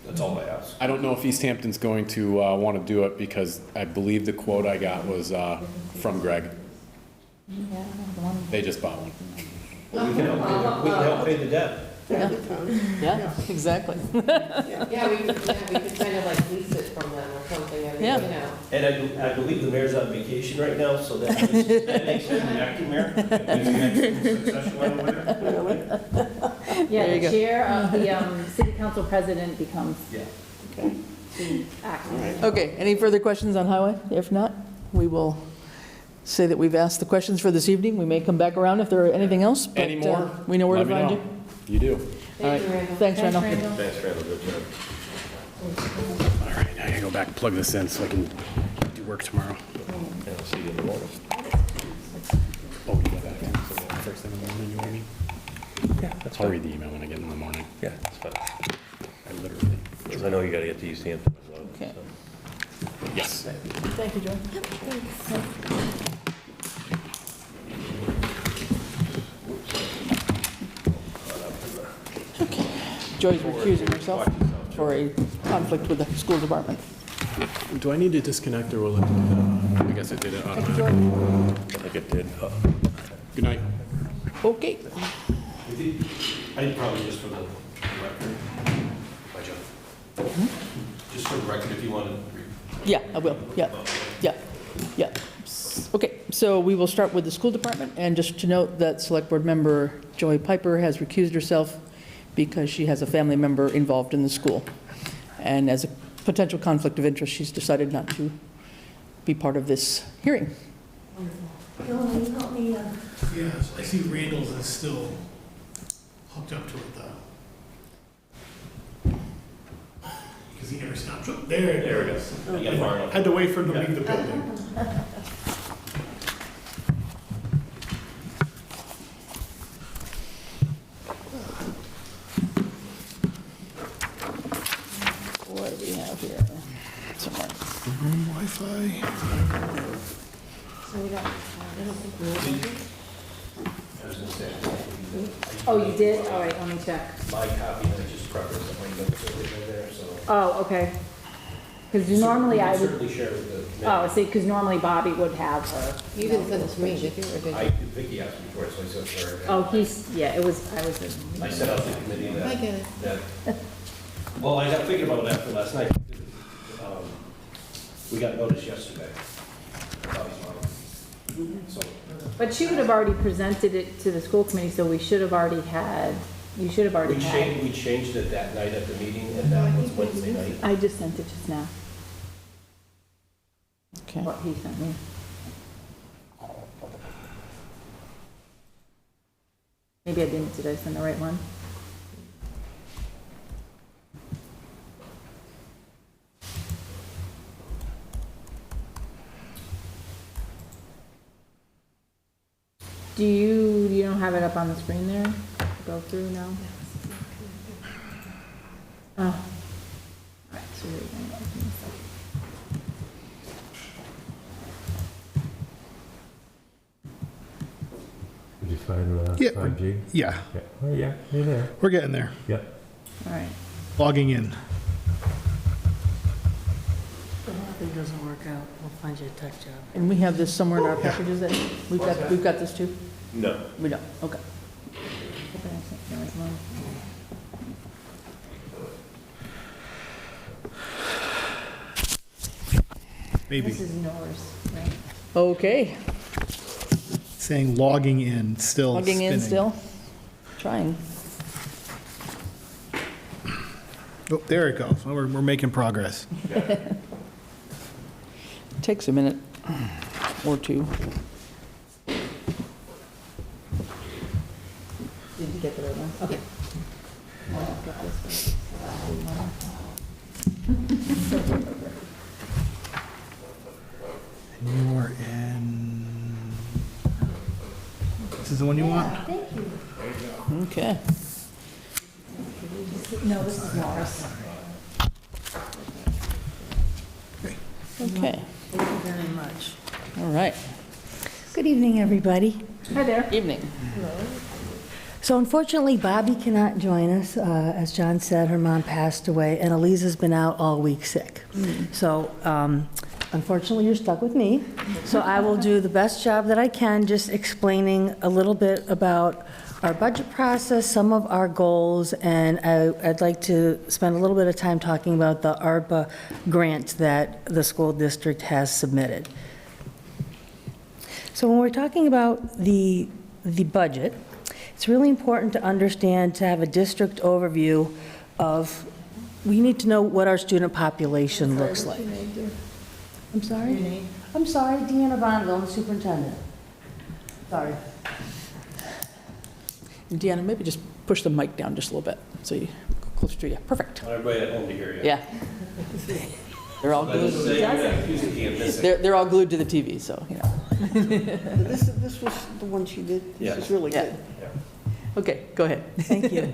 That's all I ask. I don't know if Easthampton's going to want to do it because I believe the quote I got was from Greg. Yeah, the one. They just bought one. We can help pay the debt. Yeah, exactly. Yeah, we could kind of like lease it from them or something, I mean, Yeah. And I believe the mayor's on vacation right now, so that makes him the acting mayor. He's the next succession line winner. Yeah, There you the go. chair of the city council president becomes Yeah. the acting. Okay, any further questions on highway? If not, we will say that we've asked the questions for this evening. We may come back around if there are anything else, but Any more? we know where to Let me find know. you. You do. All right, Thank you, Randall. thanks, Randall. Thanks, Randall, good job. All right, I gotta go back and plug this in so I can do work tomorrow. And I'll see you in the morning. Oh, you got that? So first thing in the morning, you know what I mean? Yeah, that's I'll fine. read the email when I get in the morning. Yeah, that's fine. I literally. Because I know you gotta get to Easthampton as well. Okay. so. Yes. Thank you, Joy. Okay. Joy's recusing herself for a conflict with the school department. Do I need to disconnect or will it? I guess it did it automatically. I think it did. Good night. Okay. I'd probably just for the record. Bye, John. Just for the record, if you want to. Yeah, I will, yeah, yeah, yeah. Okay, so we will start with the school department, and just to note that Select Board member Joy Piper has recused herself because she has a family member involved in the school. And as a potential conflict of interest, she's decided not to be part of this hearing. Yes, I see Randall's is still hooked up to it though. Because he never stopped. There it is. Yeah, far enough. Had to wait for him to leave the building. What do we have here? Somewhere. Wi-Fi. I was gonna say, Oh, you did? All right, let me check. my copy, I just preference my notes over there, so. Oh, okay. Because normally I You can would, certainly share with the. oh, see, because normally Bobby would have her. You didn't send it to me, did you, or did I, you? Vicky asked me for it, so I sent her. Oh, he's, yeah, it was, I was, I sent out to the committee I that, get it. that, well, I got thinking about it after last night. We got notice yesterday. Bobby's mom. So, but she would have already presented it to the school committee, so we should have already had, you should have already had. we changed it that night at the meeting, and that was Wednesday night. I just sent it just now, Okay. what he sent me. Maybe I didn't, did I send the right one? You don't have it up on the screen there? Go through now? Oh. All right, so here we go. Give me a second. Did you find Yeah. 5G? Yeah, Yeah. Oh, yeah, you're there. we're getting there. Yep. All right. Logging in. something doesn't work out, we'll find you a tech job. And we have this somewhere in our packages, then? We've got this too? No. We don't, okay. Maybe, This is Norris, right? Okay, saying logging in, still logging in spinning. still, trying. Oh, there it goes. We're making progress. Takes a minute or two. Did you get the right one? Okay. I'll get this And you are in, this is the one you want? Thank you. Okay. No, this is Norris. Okay, Thank you very much. all right. Good evening, everybody. Hi there. Evening. So unfortunately, Bobby cannot join us. As John said, her mom passed away, and Eliza's been out all week sick. So unfortunately, you're stuck with me. So I will do the best job that I can, just explaining a little bit about our budget process, some of our goals, and I'd like to spend a little bit of time talking about the ARPA grant that the school district has submitted. So when we're talking about the budget, it's really important to understand, to have a district overview of, we need to know what our student population looks like. I'm sorry? I'm sorry, Deanna Bonneville, I'm the superintendent. Sorry. Deanna, maybe just push the mic down just a little bit, so you go closer to you. Perfect. Want everybody at home to hear you. Yeah. They're all Let's glued, say you're accused of being missing. they're all glued to the TV, so, you know. This was the one she did. This Yeah. is really Yeah. good. Okay, go ahead. Thank you.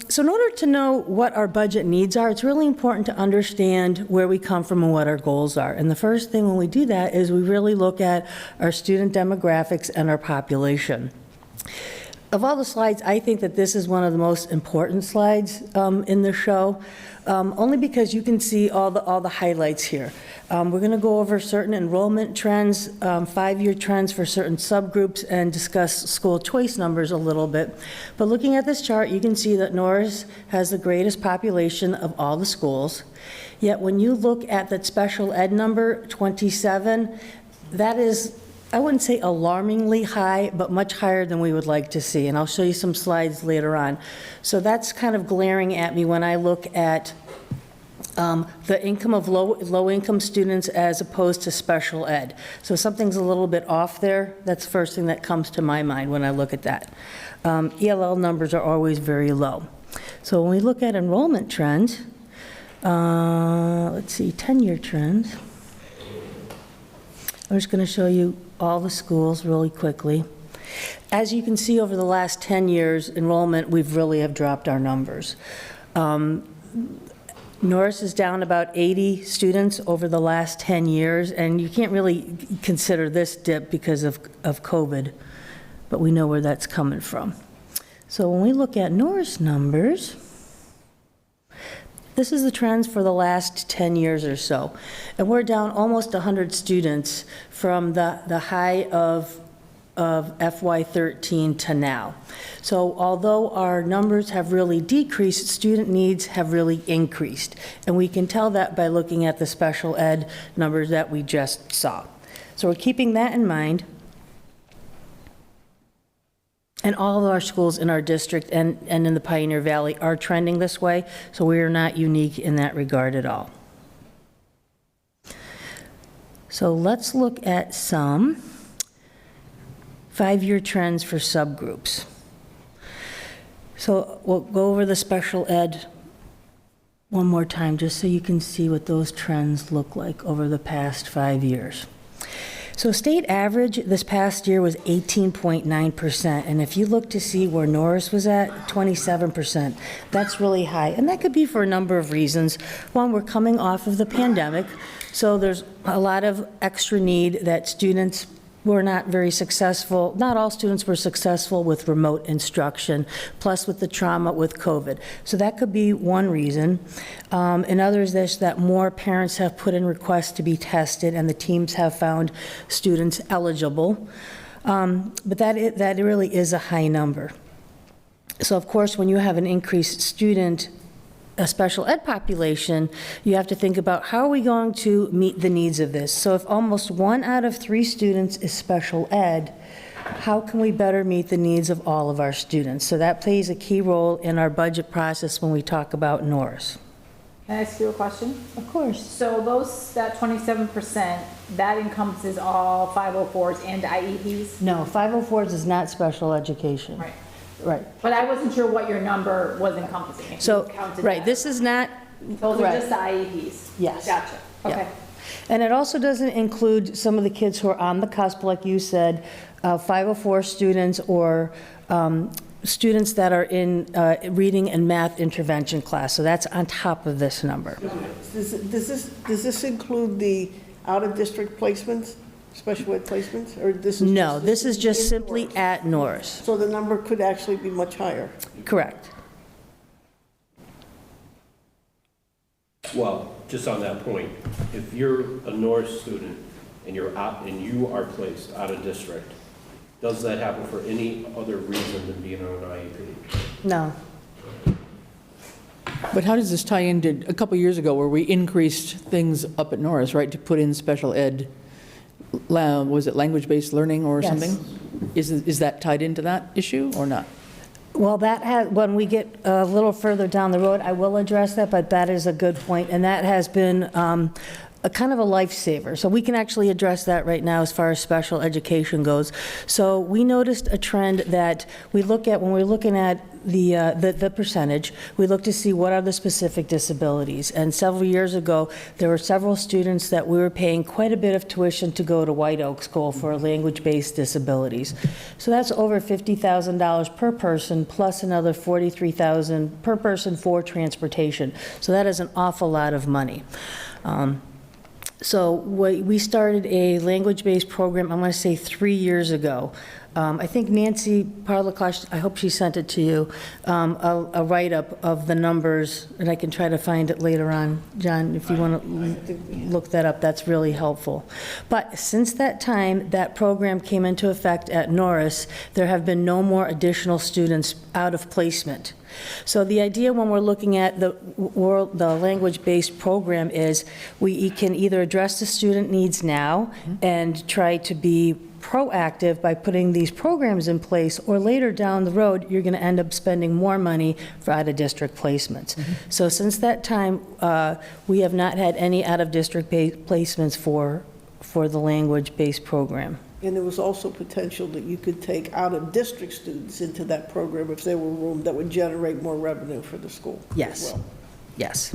So in order to know what our budget needs are, it's really important to understand where we come from and what our goals are. And the first thing when we do that is we really look at our student demographics and our population. Of all the slides, I think that this is one of the most important slides in the show, only because you can see all the highlights here. We're going to go over certain enrollment trends, 5-year trends for certain subgroups, and discuss school choice numbers a little bit. But looking at this chart, you can see that Norris has the greatest population of all the schools. Yet when you look at that special ed number, 27, that is, I wouldn't say alarmingly high, but much higher than we would like to see. And I'll show you some slides later on. So that's kind of glaring at me when I look at the income of low-income students as opposed to special ed. So something's a little bit off there. That's the first thing that comes to my mind when I look at that. ELL numbers are always very low. So when we look at enrollment trends, let's see, 10-year trends. I'm just going to show you all the schools really quickly. As you can see, over the last 10 years, enrollment, we've really have dropped our numbers. Norris is down about 80 students over the last 10 years, and you can't really consider this dip because of COVID, but we know where that's coming from. So when we look at Norris numbers, this is the trends for the last 10 years or so, and we're down almost 100 students from the high of FY13 to now. So although our numbers have really decreased, student needs have really increased. And we can tell that by looking at the special ed numbers that we just saw. So we're keeping that in mind. And all of our schools in our district and in the Pioneer Valley are trending this way, so we are not unique in that regard at all. So let's look at some 5-year trends for subgroups. So we'll go over the special ed one more time, just so you can see what those trends look like over the past 5 years. So state average this past year was 18.9%, and if you look to see where Norris was at, 27%, that's really high. And that could be for a number of reasons. One, we're coming off of the pandemic, so there's a lot of extra need that students were not very successful, not all students were successful with remote instruction, plus with the trauma with COVID. So that could be one reason. Another is this, that more parents have put in requests to be tested, and the teams have found students eligible. But that really is a high number. So of course, when you have an increased student, a special ed population, you have to think about how are we going to meet the needs of this. So if almost 1 out of 3 students is special ed, how can we better meet the needs of all of our students? So that plays a key role in our budget process when we talk about Norris. Can I ask you a question? Of course. So that 27%, that encompasses all 504s and IEPs? No, 504s is not special education. Right. Right. But I wasn't sure what your number was encompassing. if So, you counted right, that. this is not. Those are right. just the IEPs? Yes. Gotcha, Yeah. okay. And it also doesn't include some of the kids who are on the cusp, like you said, 504 students or students that are in reading and math intervention class. So that's on top of this number. Does this include the out-of-district placements, special ed placements, or this is? No, this is just in simply Norris? at Norris. So the number could actually be much higher. Correct. Well, just on that point, if you're a Norris student and you're out, and you are placed out of district, does that happen for any other reason than being on an IEP? No. But how does this tie into a couple years ago where we increased things up at Norris, right, to put in special ed, was it language-based learning or Yes. something? Is that tied into that issue or not? Well, when we get a little further down the road, I will address that, but that is a good point, and that has been a kind of a lifesaver. So we can actually address that right now as far as special education goes. So we noticed a trend that we look at when we're looking at the percentage, we look to see what are the specific disabilities. And several years ago, there were several students that we were paying quite a bit of tuition to go to White Oak School for language-based disabilities. So that's over $50,000 per person, plus another $43,000 per person for transportation. So that is an awful lot of money. So we started a language-based program, I'm going to say 3 years ago. I think Nancy Parlaklash, I hope she sent it to you, a write-up of the numbers, and I can try to find it later on. John, if you want to look that up, that's really helpful. But since that time, that program came into effect at Norris, there have been no more additional students out of placement. So the idea when we're looking at the language-based program is we can either address the student needs now and try to be proactive by putting these programs in place, or later down the road, you're going to end up spending more money for out-of-district placements. So since that time, we have not had any out-of-district placements for the language-based program. And there was also potential that you could take out-of-district students into that program if there were room that would generate more revenue for the school as Yes. well. Yes.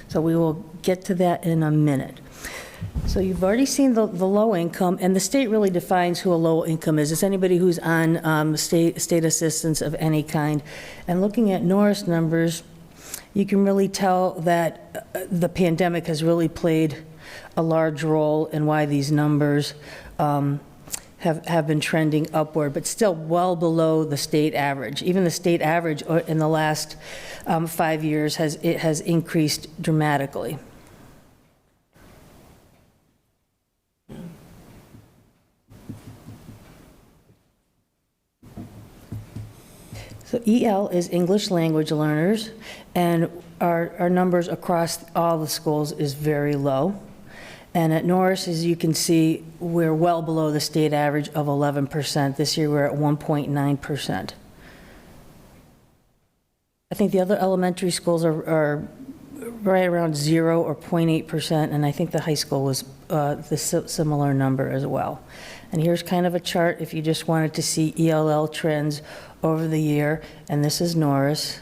So we will get to that in a minute. So you've already seen the low income, and the state really defines who a low income is. It's anybody who's on state assistance of any kind. And looking at Norris numbers, you can really tell that the pandemic has really played a large role in why these numbers have been trending upward, but still well below the state average. Even the state average in the last 5 years has increased dramatically. So EL is English language learners, and our numbers across all the schools is very low. And at Norris, as you can see, we're well below the state average of 11%. This year, we're at 1.9%. I think the other elementary schools are right around 0 or 0.8%, and I think the high school was the similar number as well. And here's kind of a chart if you just wanted to see ELL trends over the year, and this is Norris.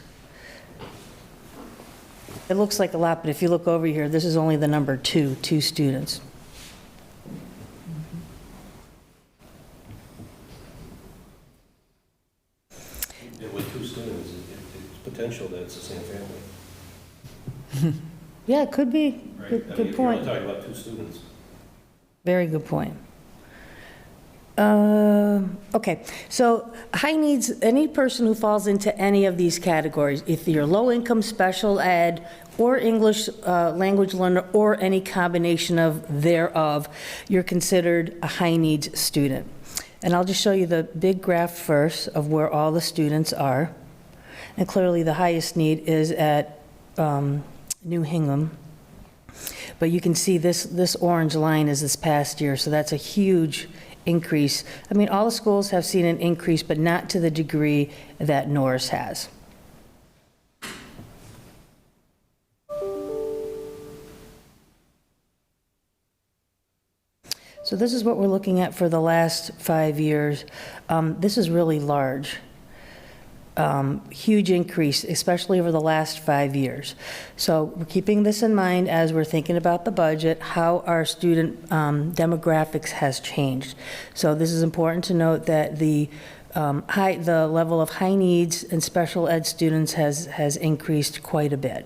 It looks like a lot, but if you look over here, this is only the number two students. With 2 students, it's potential that it's the same family. Yeah, it could be. Right? Good I mean, point. If you're only talking about 2 students. Very good point. Okay, so high needs, any person who falls into any of these categories, if you're low income, special ed, or English language learner, or any combination of thereof, you're considered a high needs student. And I'll just show you the big graph first of where all the students are. And clearly the highest need is at New Hingham. But you can see this orange line is this past year, so that's a huge increase. I mean, all the schools have seen an increase, but not to the degree that Norris has. So this is what we're looking at for the last 5 years. This is really large. Huge increase, especially over the last 5 years. So we're keeping this in mind as we're thinking about the budget, how our student demographics has changed. So this is important to note that the level of high needs and special ed students has increased quite a bit.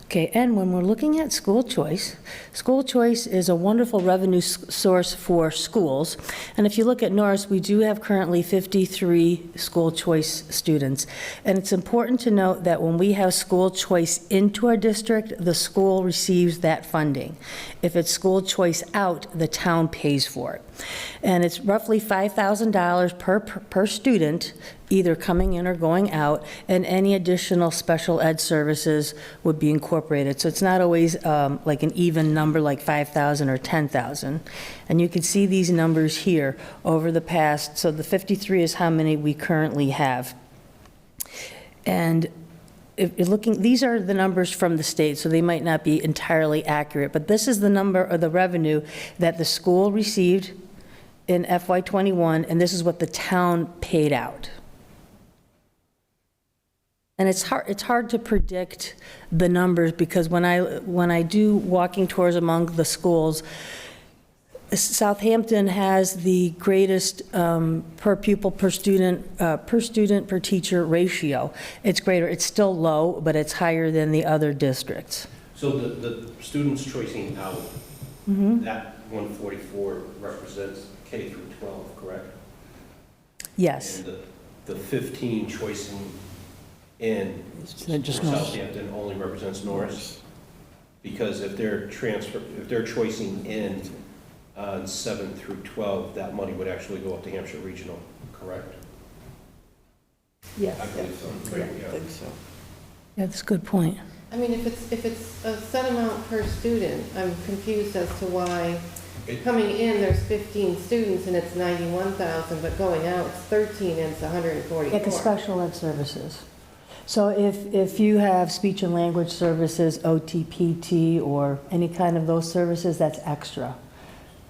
Okay, and when we're looking at school choice is a wonderful revenue source for schools. And if you look at Norris, we do have currently 53 school choice students. And it's important to note that when we have school choice into our district, the school receives that funding. If it's school choice out, the town pays for it. And it's roughly $5,000 per student, either coming in or going out, and any additional special ed services would be incorporated. So it's not always like an even number like 5,000 or 10,000. And you can see these numbers here over the past, so the 53 is how many we currently have. And if you're looking, these are the numbers from the state, so they might not be entirely accurate, but this is the number of the revenue that the school received in FY21, and this is what the town paid out. And it's hard to predict the numbers, because when I do walking tours among the schools, Southampton has the greatest per pupil, per student, per teacher ratio. It's greater. It's still low, but it's higher than the other districts. So the students choicing out, that 144 represents K through 12, correct? Yes. And the 15 choicing in Just Norris. Southampton only represents Norris? Because if they're choicing in on 7 through 12, that money would actually go up to Hampshire Regional, correct? Yes. I believe so. Right, yeah. I think so. Yeah, that's a good point. I mean, if it's a set amount per student, I'm confused as to why coming in, there's 15 students and it's 91,000, but going out, it's 13 and it's 144. At the special ed services. So if you have speech and language services, OTPT, or any kind of those services, that's extra.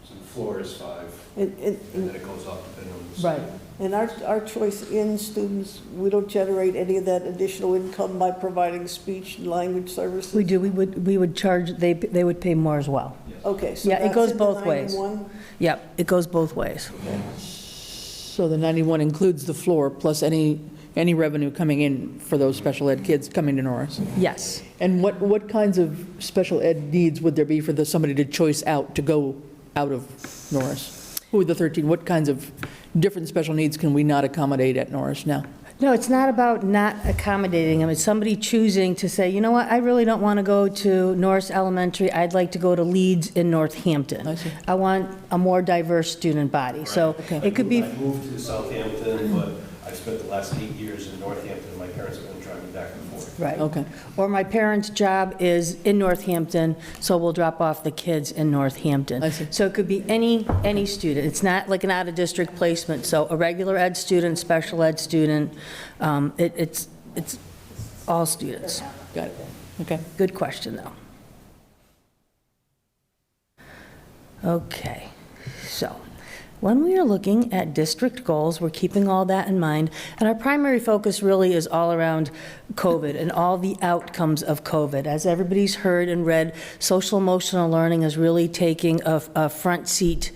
So the floor is 5, And and then it goes up depending on the Right. student. and our choice in students, we don't generate any of that additional income by providing speech and language services? We do, we would charge, they would pay more as well. Okay, so Yeah, it that's goes in the both ways. 91? Yep, it goes both ways. So the 91 includes the floor plus any revenue coming in for those special ed kids coming to Norris? Yes. And what kinds of special ed needs would there be for somebody to choice out, to go out of Norris? Who are the 13? What kinds of different special needs can we not accommodate at Norris now? No, it's not about not accommodating them. It's somebody choosing to say, you know what, I really don't want to go to Norris Elementary. I'd like to go to Leeds in Northampton. I see. I want a more diverse student body. So it could be, I moved to Southampton, but I've spent the last 8 years in Northampton, and my parents have been driving back and forth. right. Okay. Or my parents' job is in Northampton, so we'll drop off the kids in Northampton. I see. So it could be any student. It's not like an out-of-district placement. So a regular ed student, special ed student, it's all students. Got it. Okay. Good question, though. Okay, so when we are looking at district goals, we're keeping all that in mind, and our primary focus really is all around COVID and all the outcomes of COVID. As everybody's heard and read, social emotional learning is really taking a front seat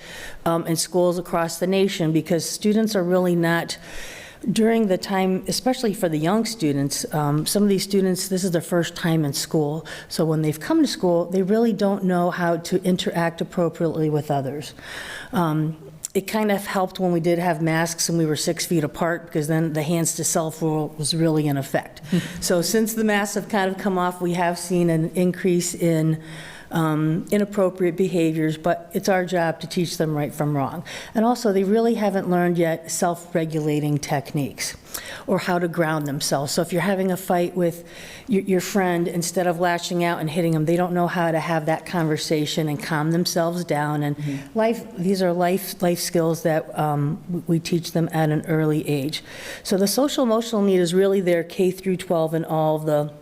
in schools across the nation, because students are really not during the time, especially for the young students, some of these students, this is their first time in school. So when they've come to school, they really don't know how to interact appropriately with others. It kind of helped when we did have masks and we were 6 feet apart, because then the hands to self rule was really in effect. So since the masks have kind of come off, we have seen an increase in inappropriate behaviors, but it's our job to teach them right from wrong. And also, they really haven't learned yet self-regulating techniques or how to ground themselves. So if you're having a fight with your friend, instead of lashing out and hitting them, they don't know how to have that conversation and calm themselves down. And these are life skills that we teach them at an early age. So the social emotional need is really there K through 12 in all the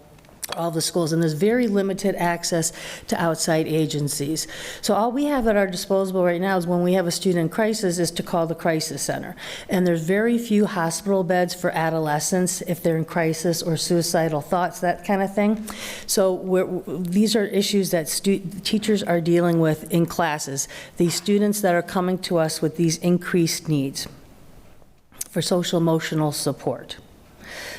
schools, and there's very limited access to outside agencies. So all we have at our disposal right now is when we have a student in crisis is to call the crisis center. And there's very few hospital beds for adolescents if they're in crisis or suicidal thoughts, that kind of thing. So these are issues that teachers are dealing with in classes. These students that are coming to us with these increased needs for social emotional support.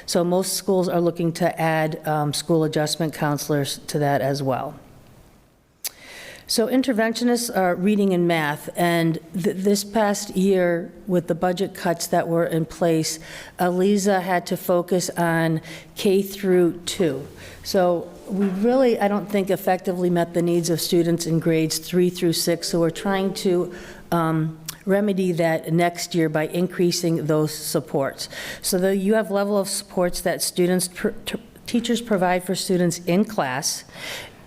So most schools are looking to add school adjustment counselors to that as well. So interventionists are reading and math, and this past year with the budget cuts that were in place, Aliza had to focus on K through 2. So we really, I don't think, effectively met the needs of students in grades 3 through 6, so we're trying to remedy that next year by increasing those supports. So you have level of supports that teachers provide for students in class.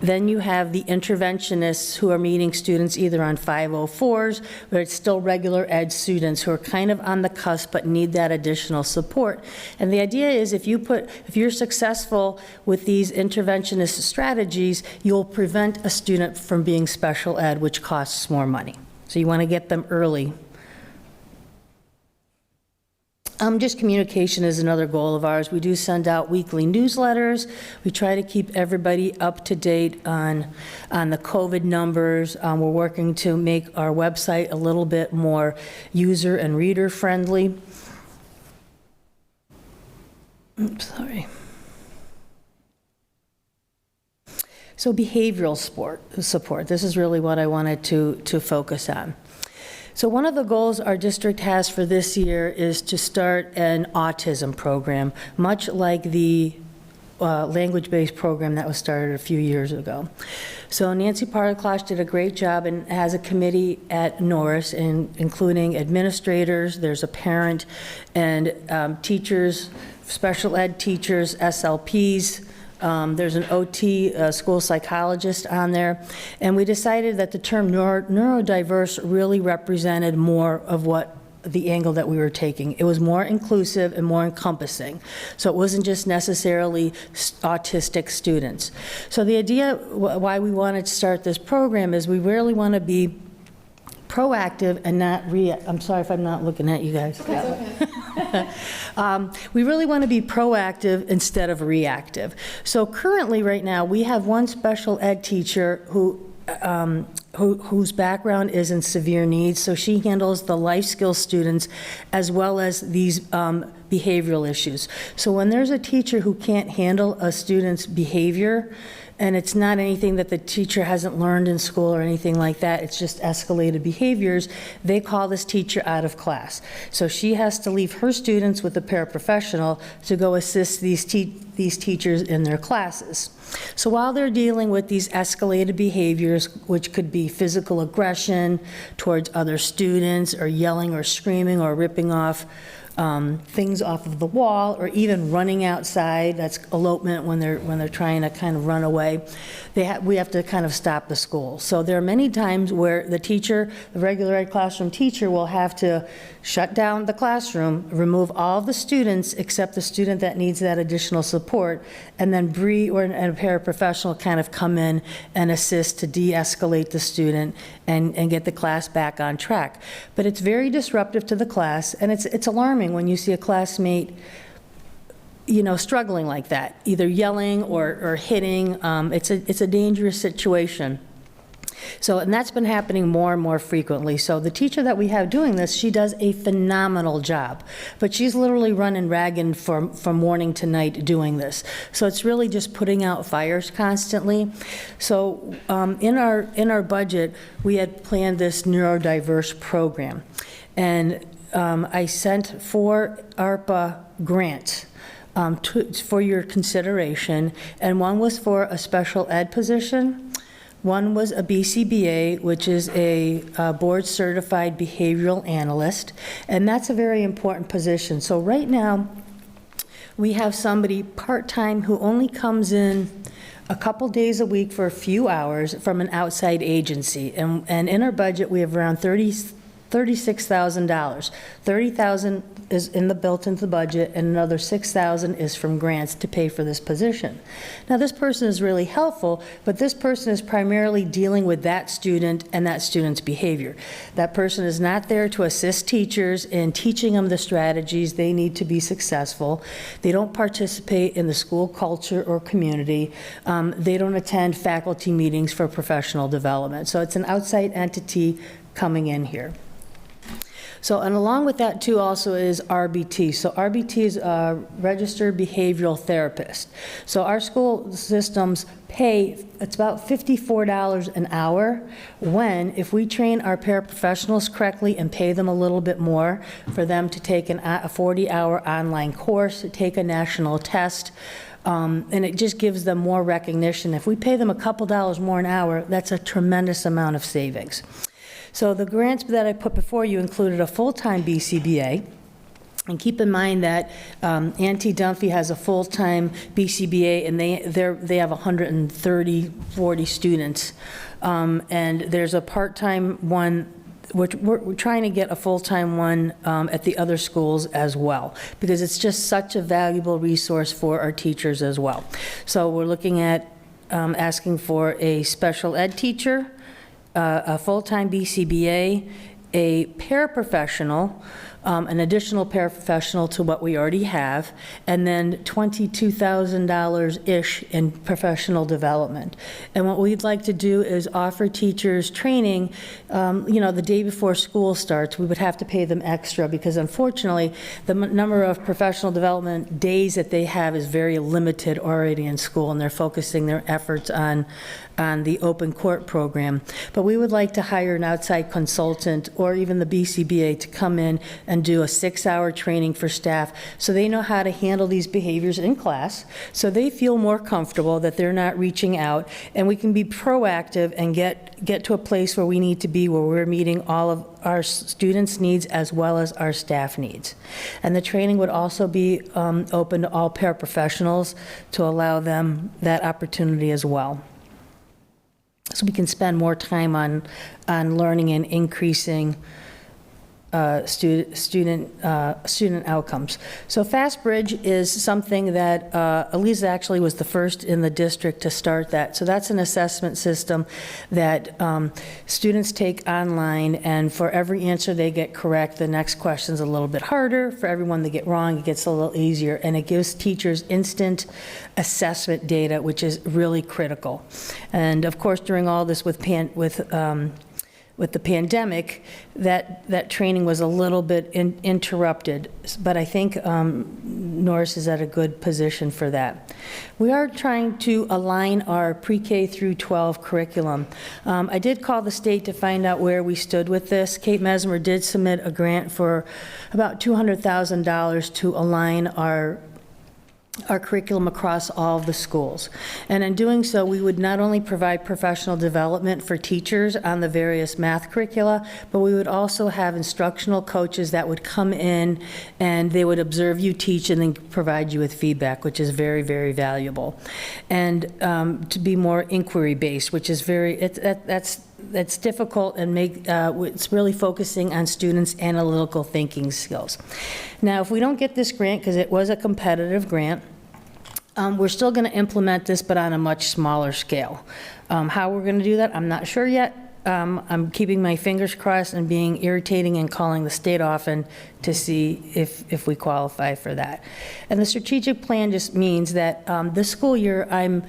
Then you have the interventionists who are meeting students either on 504s, but it's still regular ed students who are kind of on the cusp but need that additional support. And the idea is if you're successful with these interventionist strategies, you'll prevent a student from being special ed, which costs more money. So you want to get them early. Just communication is another goal of ours. We do send out weekly newsletters. We try to keep everybody up to date on the COVID numbers. We're working to make our website a little bit more user and reader friendly. Oops, sorry. So behavioral support, this is really what I wanted to focus on. So one of the goals our district has for this year is to start an autism program, much like the language-based program that was started a few years ago. So Nancy Paraclash did a great job and has a committee at Norris, including administrators, there's a parent, and teachers, special ed teachers, SLPs, there's an OT, school psychologist on there, and we decided that the term neurodiverse really represented more of what the angle that we were taking. It was more inclusive and more encompassing. So it wasn't just necessarily autistic students. So the idea why we wanted to start this program is we really want to be proactive and not I'm sorry if I'm not looking at you guys. That's okay. We really want to be proactive instead of reactive. So currently, right now, we have one special ed teacher whose background is in severe needs, so she handles the life skills students as well as these behavioral issues. So when there's a teacher who can't handle a student's behavior, and it's not anything that the teacher hasn't learned in school or anything like that, it's just escalated behaviors, they call this teacher out of class. So she has to leave her students with a paraprofessional to go assist these teachers in their classes. So while they're dealing with these escalated behaviors, which could be physical aggression towards other students, or yelling or screaming or ripping off things off of the wall, or even running outside, that's elopement when they're trying to kind of run away, we have to kind of stop the school. So there are many times where the teacher, the regular ed classroom teacher, will have to shut down the classroom, remove all of the students except the student that needs that additional support, and then Bree or a paraprofessional kind of come in and assist to de-escalate the student and get the class back on track. But it's very disruptive to the class, and it's alarming when you see a classmate, struggling like that, either yelling or hitting. It's a dangerous situation. So, and that's been happening more and more frequently. So the teacher that we have doing this, she does a phenomenal job, but she's literally running ragged from morning to night doing this. So it's really just putting out fires constantly. So in our budget, we had planned this neurodiverse program. And I sent 4 ARPA grants for your consideration, and one was for a special ed position. One was a BCBA, which is a board-certified behavioral analyst, and that's a very important position. So right now, we have somebody part-time who only comes in a couple days a week for a few hours from an outside agency. And in our budget, we have around $36,000. $30,000 is built into the budget, and another $6,000 is from grants to pay for this position. Now, this person is really helpful, but this person is primarily dealing with that student and that student's behavior. That person is not there to assist teachers in teaching them the strategies they need to be successful. They don't participate in the school culture or community. They don't attend faculty meetings for professional development. So it's an outside entity coming in here. So, and along with that too also is RBT. So RBT is a registered behavioral therapist. So our school systems pay, it's about $54 an hour when, if we train our paraprofessionals correctly and pay them a little bit more for them to take a 40-hour online course, to take a national test, and it just gives them more recognition. If we pay them a couple dollars more an hour, that's a tremendous amount of savings. So the grants that I put before you included a full-time BCBA. And keep in mind that Auntie Dunphy has a full-time BCBA, and they have 40 students. And there's a part-time one. We're trying to get a full-time one at the other schools as well, because it's just such a valuable resource for our teachers as well. So we're looking at asking for a special ed teacher, a full-time BCBA, a paraprofessional, an additional paraprofessional to what we already have, and then $22,000-ish in professional development. And what we'd like to do is offer teachers training, the day before school starts. We would have to pay them extra because unfortunately, the number of professional development days that they have is very limited already in school, and they're focusing their efforts on the open court program. But we would like to hire an outside consultant or even the BCBA to come in and do a 6-hour training for staff so they know how to handle these behaviors in class, so they feel more comfortable that they're not reaching out, and we can be proactive and get to a place where we need to be, where we're meeting all of our students' needs as well as our staff needs. And the training would also be open to all paraprofessionals to allow them that opportunity as well. So we can spend more time on learning and increasing student outcomes. So FastBridge is something that Eliza actually was the first in the district to start that. So that's an assessment system that students take online, and for every answer they get correct, the next question's a little bit harder. For every one they get wrong, it gets a little easier, and it gives teachers instant assessment data, which is really critical. And of course, during all this with the pandemic, that training was a little bit interrupted, but I think Norris is at a good position for that. We are trying to align our pre-K through 12 curriculum. I did call the state to find out where we stood with this. Kate Mesmer did submit a grant for about $200,000 to align our curriculum across all of the schools. And in doing so, we would not only provide professional development for teachers on the various math curricula, but we would also have instructional coaches that would come in and they would observe you teach and then provide you with feedback, which is very, very valuable. And to be more inquiry-based, which is that's difficult, and it's really focusing on students' analytical thinking skills. Now, if we don't get this grant, because it was a competitive grant, we're still going to implement this, but on a much smaller scale. How we're going to do that, I'm not sure yet. I'm keeping my fingers crossed and being irritating and calling the state often to see if we qualify for that. And the strategic plan just means that this school year, I'm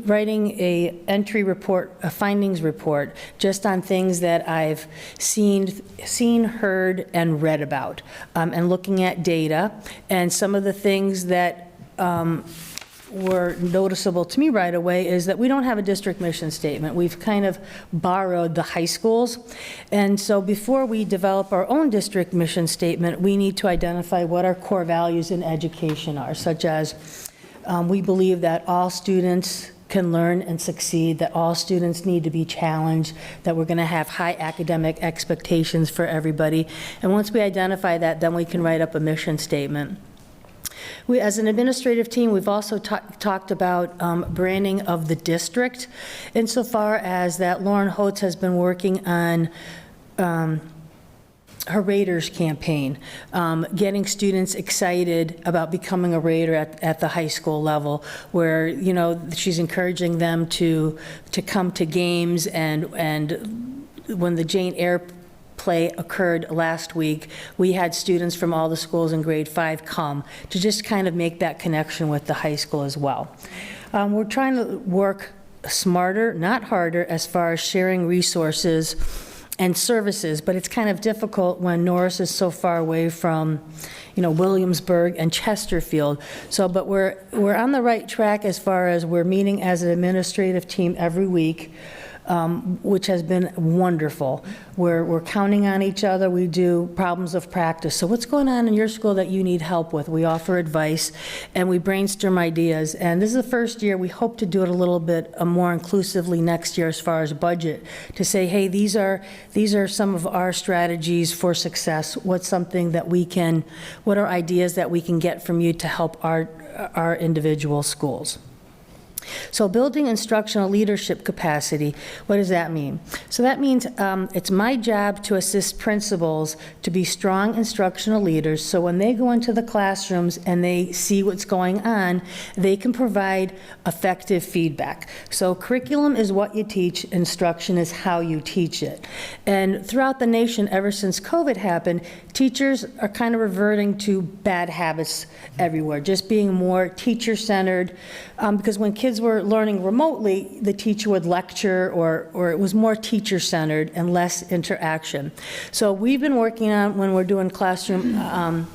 writing a entry report, a findings report, just on things that I've seen, heard, and read about, and looking at data. And some of the things that were noticeable to me right away is that we don't have a district mission statement. We've kind of borrowed the high schools. And so before we develop our own district mission statement, we need to identify what our core values in education are, such as we believe that all students can learn and succeed, that all students need to be challenged, that we're going to have high academic expectations for everybody. And once we identify that, then we can write up a mission statement. We, as an administrative team, we've also talked about branding of the district, insofar as that Lauren Holtz has been working on her Raiders campaign, getting students excited about becoming a Raider at the high school level, where, you know, she's encouraging them to come to games, and when the Jane Eyre play occurred last week, we had students from all the schools in grade 5 come to just kind of make that connection with the high school as well. We're trying to work smarter, not harder, as far as sharing resources and services, but it's kind of difficult when Norris is so far away from, you know, Williamsburg and Chesterfield. So, but we're on the right track as far as we're meeting as an administrative team every week, which has been wonderful. We're counting on each other. We do problems of practice. So what's going on in your school that you need help with? We offer advice, and we brainstorm ideas. And this is the first year. We hope to do it a little bit more inclusively next year as far as budget, to say, hey, these are some of our strategies for success. What's something that we can, what are ideas that we can get from you to help our individual schools? So building instructional leadership capacity, what does that mean? So that means it's my job to assist principals to be strong instructional leaders, so when they go into the classrooms and they see what's going on, they can provide effective feedback. So curriculum is what you teach, instruction is how you teach it. And throughout the nation, ever since COVID happened, teachers are kind of reverting to bad habits everywhere, just being more teacher-centered, because when kids were learning remotely, the teacher would lecture, or it was more teacher-centered and less interaction. So we've been working on, when we're doing classroom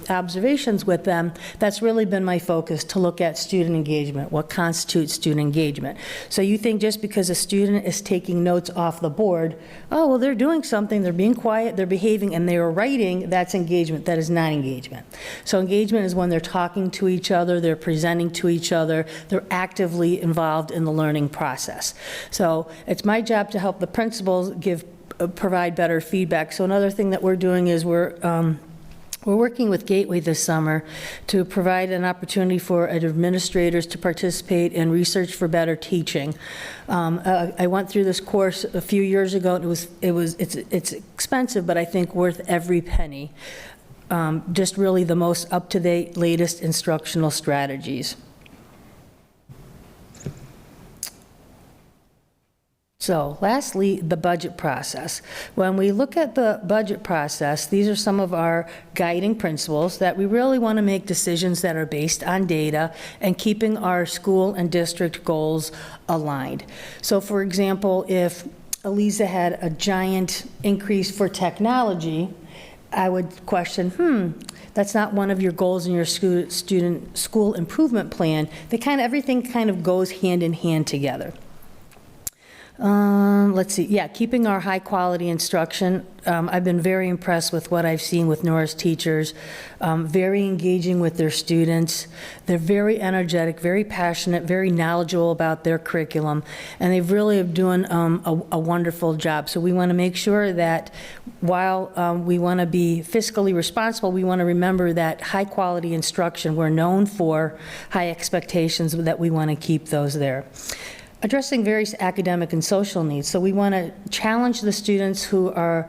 observations with them, that's really been my focus, to look at student engagement, what constitutes student engagement. So you think just because a student is taking notes off the board, oh, well, they're doing something, they're being quiet, they're behaving, and they're writing, that's engagement. That is not engagement. So engagement is when they're talking to each other, they're presenting to each other, they're actively involved in the learning process. So it's my job to help the principals provide better feedback. So another thing that we're doing is we're working with Gateway this summer to provide an opportunity for administrators to participate in Research for Better Teaching. I went through this course a few years ago, and it's expensive, but I think worth every penny. Just really the most up-to-date, latest instructional strategies. So lastly, the budget process. When we look at the budget process, these are some of our guiding principles that we really want to make decisions that are based on data and keeping our school and district goals aligned. So for example, if Eliza had a giant increase for technology, I would question, that's not one of your goals in your school improvement plan. Everything kind of goes hand in hand together. Let's see, yeah, keeping our high quality instruction. I've been very impressed with what I've seen with Norris teachers, very engaging with their students. They're very energetic, very passionate, very knowledgeable about their curriculum, and they've really been doing a wonderful job. So we want to make sure that while we want to be fiscally responsible, we want to remember that high quality instruction, we're known for high expectations, that we want to keep those there. Addressing various academic and social needs. So we want to challenge the students who are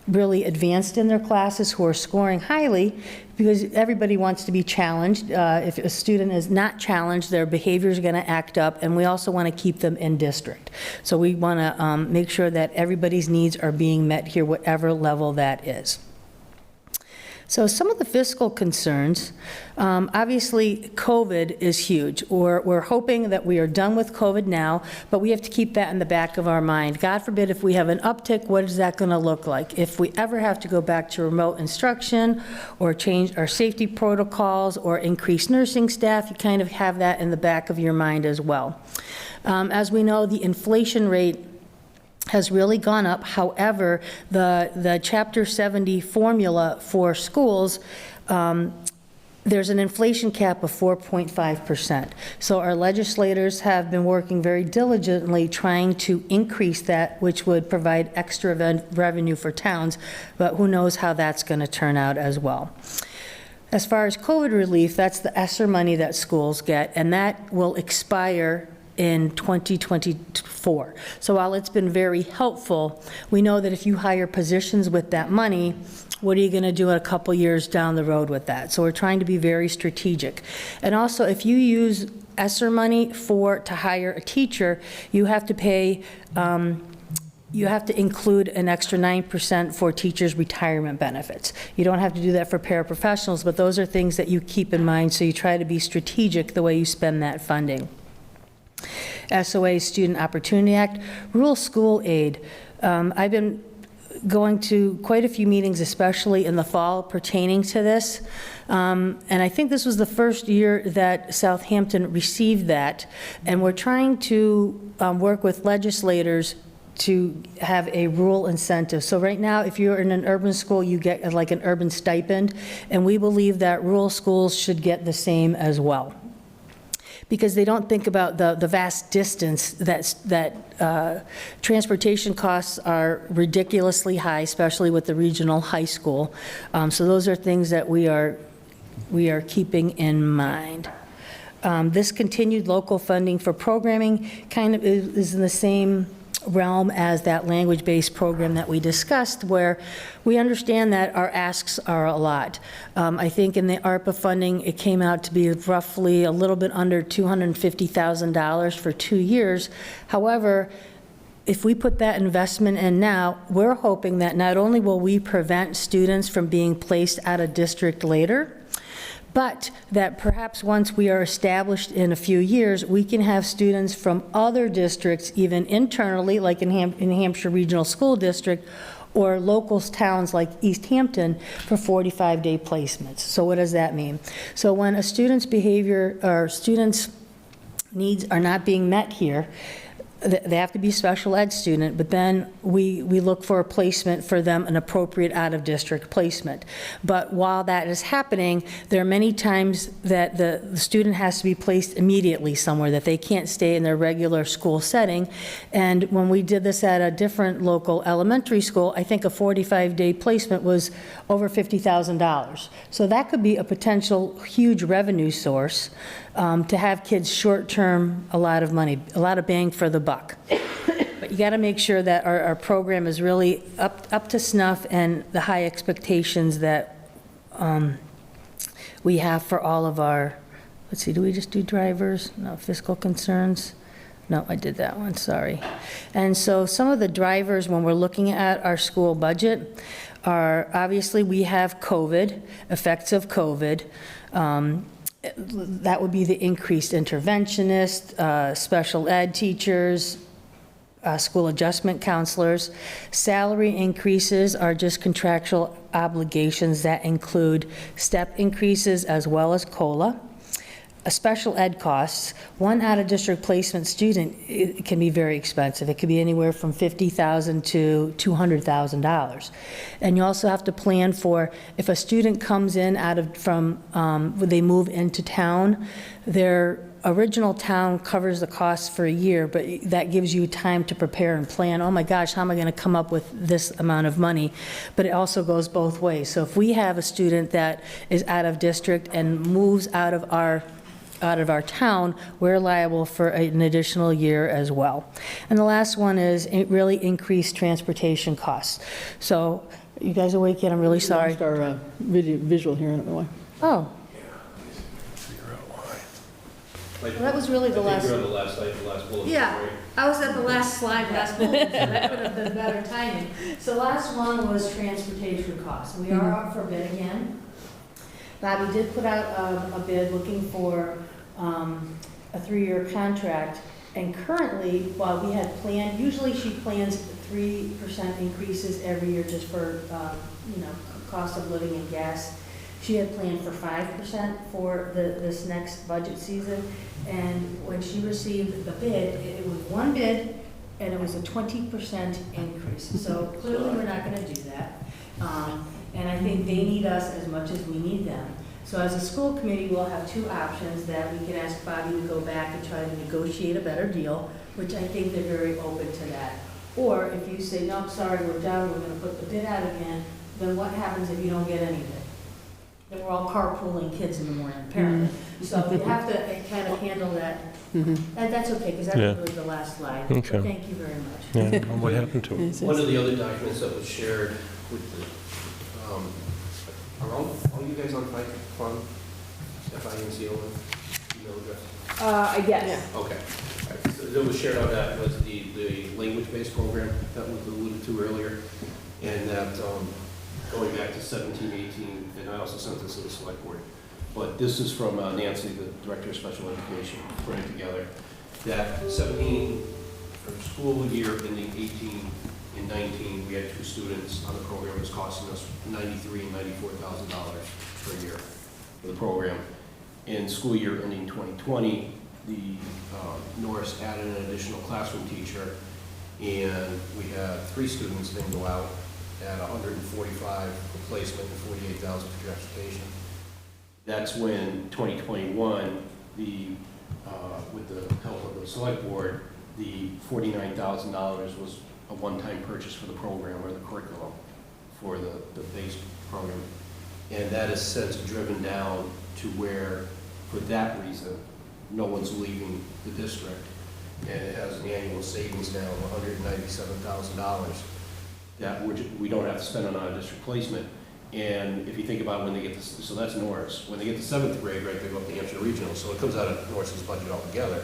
really advanced in their classes, who are scoring highly, because everybody wants to be challenged. If a student is not challenged, their behavior is going to act up, and we also want to keep them in district. So we want to make sure that everybody's needs are being met here, whatever level that is. So some of the fiscal concerns, obviously COVID is huge. We're hoping that we are done with COVID now, but we have to keep that in the back of our mind. God forbid if we have an uptick, what is that going to look like? If we ever have to go back to remote instruction or change our safety protocols or increase nursing staff, you kind of have that in the back of your mind as well. As we know, the inflation rate has really gone up. However, the Chapter 70 formula for schools, there's an inflation cap of 4.5%. So our legislators have been working very diligently trying to increase that, which would provide extra revenue for towns, but who knows how that's going to turn out as well. As far as COVID relief, that's the ESSER money that schools get, and that will expire in 2024. So while it's been very helpful, we know that if you hire positions with that money, what are you going to do a couple years down the road with that? So we're trying to be very strategic. And also, if you use ESSER money to hire a teacher, you have to pay, you have to include an extra 9% for teachers' retirement benefits. You don't have to do that for paraprofessionals, but those are things that you keep in mind, so you try to be strategic the way you spend that funding. SOA, Student Opportunity Act, rural school aid. I've been going to quite a few meetings, especially in the fall, pertaining to this. And I think this was the first year that Southampton received that. And we're trying to work with legislators to have a rural incentive. So right now, if you're in an urban school, you get like an urban stipend. And we believe that rural schools should get the same as well, because they don't think about the vast distance that transportation costs are ridiculously high, especially with the regional high school. So those are things that we are keeping in mind. This continued local funding for programming kind of is in the same realm as that language-based program that we discussed, where we understand that our asks are a lot. I think in the ARPA funding, it came out to be roughly a little bit under $250,000 for 2 years. However, if we put that investment in now, we're hoping that not only will we prevent students from being placed out of district later, but that perhaps once we are established in a few years, we can have students from other districts, even internally, like in Hampshire Regional School District, or local towns like Easthampton, for 45-day placements. So what does that mean? So when a student's behavior or student's needs are not being met here, they have to be a special ed student, but then we look for a placement for them, an appropriate out-of-district placement. But while that is happening, there are many times that the student has to be placed immediately somewhere, that they can't stay in their regular school setting. And when we did this at a different local elementary school, I think a 45-day placement was over $50,000. So that could be a potential huge revenue source to have kids short-term, a lot of money, a lot of bang for the buck. But you got to make sure that our program is really up to snuff and the high expectations that we have for all of our, let's see, do we just do drivers? No, fiscal concerns? No, I did that one, sorry. And so some of the drivers when we're looking at our school budget are, obviously we have COVID, effects of COVID. That would be the increased interventionist, special ed teachers, school adjustment counselors. Salary increases are just contractual obligations that include step increases as well as COLA. Special ed costs, one out-of-district placement student, it can be very expensive. It could be anywhere from $50,000 to $200,000. And you also have to plan for, if a student comes in when they move into town, their original town covers the costs for a year, but that gives you time to prepare and plan, oh my gosh, how am I going to come up with this amount of money? But it also goes both ways. So if we have a student that is out of district and moves out of our town, we're liable for an additional year as well. And the last one is really increased transportation costs. So You guys awake yet? I'm really sorry. Lost our visual here, I don't know why. Oh, Well, that was really the last- I think you're on the last bullet. yeah, right? I was at the last slide, last bullet, so that could have been better timing. So last one was transportation costs. We are up for bid again. Bobby did put out a bid looking for a 3-year contract. And currently, while we had planned, usually she plans 3% increases every year just for, cost of living and gas. She had planned for 5% for this next budget season. And when she received the bid, it was one bid, and it was a 20% increase. So clearly, we're not gonna do that. And I think they need us as much as we need them. So as a school committee, we'll have 2 options, that we can ask Bobby to go back and try to negotiate a better deal, which I think they're very open to that. Or if you say, no, sorry, we're done, we're gonna put the bid out again, then what happens if you don't get anything? Then we're all carpooling kids in the morning, apparently. So you have to kind of handle that. And that's okay, because that Yeah. was the last slide. Okay. Thank you very much. Yeah, what happened to it? Yes, yes. One of the other documents that was shared with the, are all you guys on FICON? FINCO email address? Yes. Okay. All right. So that was shared on that was the language-based program that was alluded to earlier, and that going back to 17, 18, and I also sent this to the select board. But this is from Nancy, the Director of Special Education, putting it together, that 17, for school year ending 18 and 19, we had 2 students on the program. It was costing us $93,000 and $94,000 per year for the program. In school year ending 2020, the Norris added an additional classroom teacher, and we had 3 students then go out at $145,000 for placement and $48,000 for transportation. That's when 2021, with the help of the select board, the $49,000 was a one-time purchase for the program or the curriculum for the base program. And that has since driven down to where, for that reason, no one's leaving the district. And it has an annual savings now of $197,000 that we don't have to spend on out-of-district placement. And if you think about when they get to, so that's Norris, when they get to 7th grade, right, they go up to Hampshire Regional, so it comes out of Norris's budget altogether.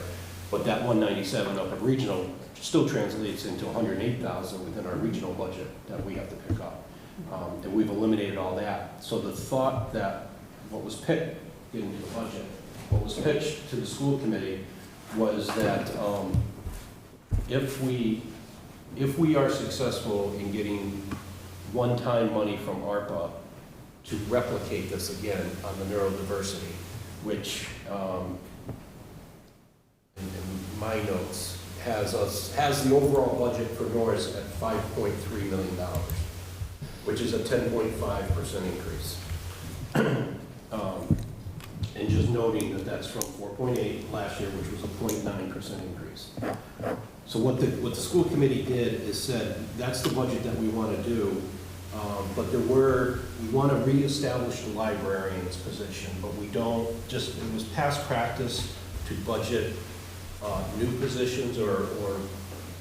But that 197 up at Regional still translates into 108,000 within our regional budget that we have to pick up. And we've eliminated all that. So the thought that what was pitched into the budget, what was pitched to the school committee was that if we are successful in getting one-time money from ARPA to replicate this again on the neurodiversity, which in my notes has the overall budget for Norris at $5.3 million, which is a 10.5% increase. And just noting that that's from 4.8 last year, which was a 0.9% increase. So what the school committee did is said, that's the budget that we want to do, but we want to reestablish the librarian's position, but we don't just, it was past practice to budget new positions or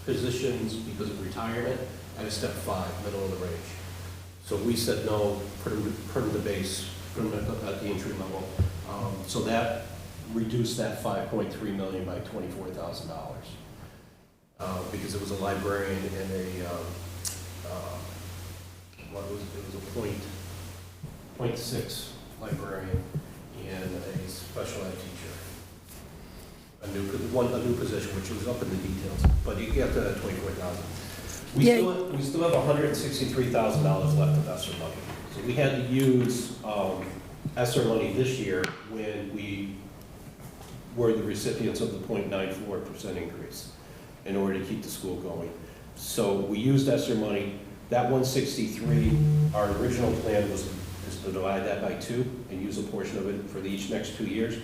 positions because of retirement at a step 5, middle of the range. So we said, no, put them the base, put them at the entry level. So that reduced that $5.3 million by $24,000. Because it was a librarian and it was a .6 librarian and a special ed teacher. A new position, which was up in the details, but you get to 24,000. We still have $163,000 left of ESSER money. So we had to use ESSER money this year when we were the recipients of the 0.94% increase in order to keep the school going. So we used ESSER money. That 163, our original plan is to divide that by 2 and use a portion of it for each next 2 years.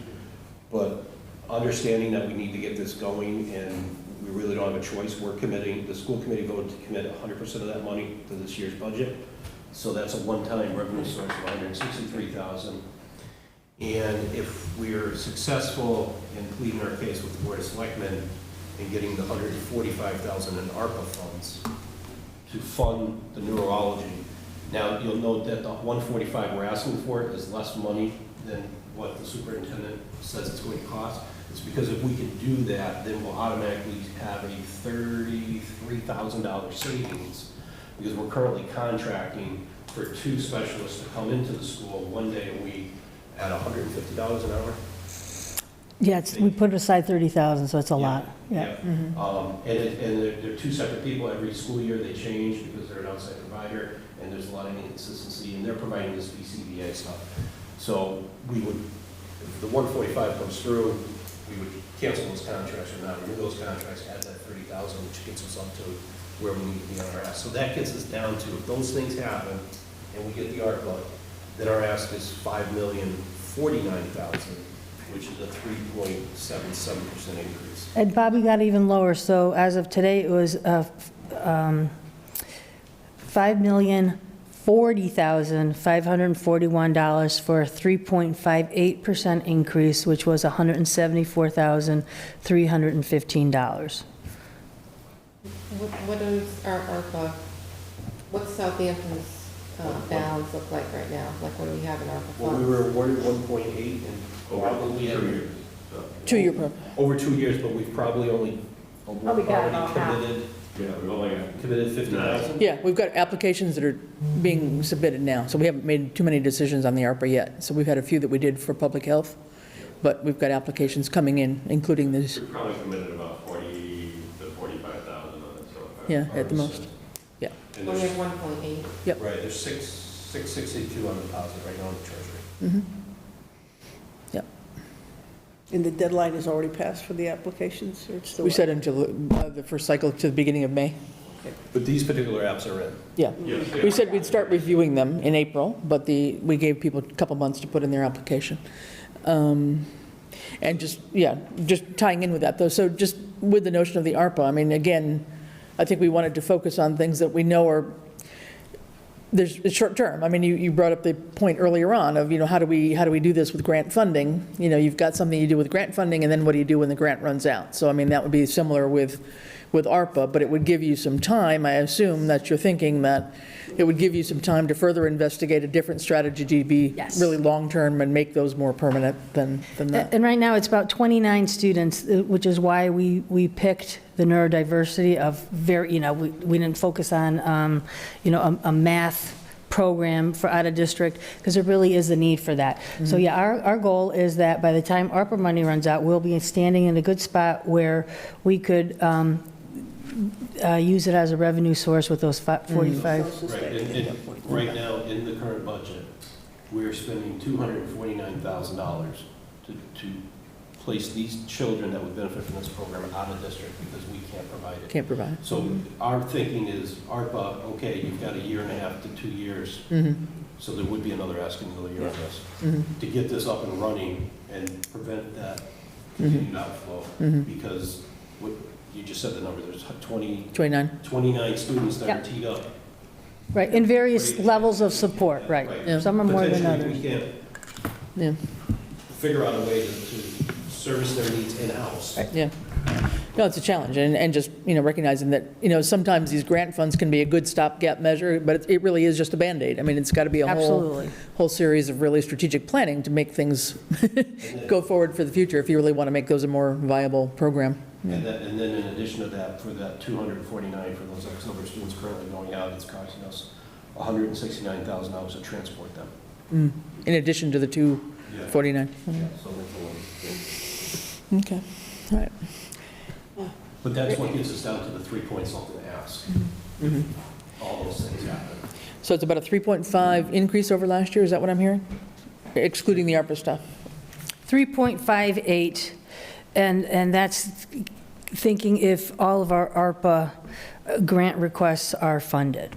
But understanding that we need to get this going and we really don't have a choice, we're committing, the school committee voted to commit 100% of that money to this year's budget. So that's a one-time revenue source of $163,000. And if we're successful in pleading our case with the Board of Selectmen and getting the $145,000 in ARPA funds to fund the neurology, Now, you'll note that the 145 we're asking for is less money than what the superintendent says it's going to cost. It's because if we can do that, then we'll automatically have a $33,000 savings, because we're currently contracting for 2 specialists to come into the school 1 day a week at $150 an hour. Yeah, we put aside 30,000, so it's a lot. Yeah. And they're 2 separate people. Every school year they change because they're an outside provider, and there's a lot of inconsistency, and they're providing this BCBA stuff. So we would, if the 145 comes through, we would cancel those contracts or not renew those contracts, add that 30,000, which gets us up to where we need to be on our ask. So that gets us down to, if those things happen and we get the ARPA, then our ask is $5,049,000, which is a 3.77% increase. And Bobby got even lower, so as of today, it was $5,040,541 for a 3.58% increase, which was $174,315. What is our ARPA, what's Southampton's balance look like right now? Like, what do we have in ARPA funds? Well, we were awarded 1.8 and probably have 2-year program. over 2 years, but we've probably only Probably got about half. committed. Yeah, we've only committed 50,000. Yeah, we've got applications that are being submitted now, so we haven't made too many decisions on the ARPA yet. So we've had a few that we did for public health, but we've got applications coming in, including this, We've probably committed about 40 to 45,000 on it so far. yeah, at the most. Yeah. And We have there's, 1.8. right, there's 662 on deposit right now in the treasury. Mhm. Yeah, And the deadline is already passed for the applications, or it's still? we said until the first cycle to the beginning of May. But these particular apps are in. Yeah. We said we'd start reviewing them in April, but we gave people a couple months to put in their application. And just tying in with that, though, so just with the notion of the ARPA, I mean, again, I think we wanted to focus on things that we know are, it's short term. I mean, you brought up the point earlier on of, how do we do this with grant funding? You've got something you do with grant funding, and then what do you do when the grant runs out? So, I mean, that would be similar with ARPA, but it would give you some time, I assume that you're thinking that it would give you some time to further investigate a different strategy to be Yes. really long-term and make those more permanent than that. And right now, it's about 29 students, which is why we picked the neurodiversity of we didn't focus on, a math program for out of district, because there really is a need for that. So yeah, our goal is that by the time ARPA money runs out, we'll be standing in a good spot where we could use it as a revenue source with those 45. Right, and right now, in the current budget, we're spending $249,000 to place these children that would benefit from this program out of district because we can't provide it. Can't provide. So our thinking is ARPA, okay, you've got 1.5 to 2 years, so there would be another asking another year on this, to get this up and running and prevent that continued outflow, because what you just said the number, there's 29 students that are teed up. Right, in various levels of support, right. Yeah. Some are more than Potentially, others. we can't Yeah, figure out a way to service their needs in-house. yeah. No, it's a challenge, and just, recognizing that, sometimes these grant funds can be a good stopgap measure, but it really is just a Band-Aid. I mean, it's got to be a Absolutely. whole series of really strategic planning to make things go forward for the future, if you really want to make those a more viable program. And then in addition to that, for that 249 for those X number of students currently going out, it's costing us $169,000 to transport them. In addition to the 249. So that's a lot. Okay, all right. But that's what gets us down to the 3-point something ask. All those things happen. So it's about a 3.5 increase over last year, is that what I'm hearing? Excluding the ARPA stuff? 3.58, and that's thinking if all of our ARPA grant requests are funded.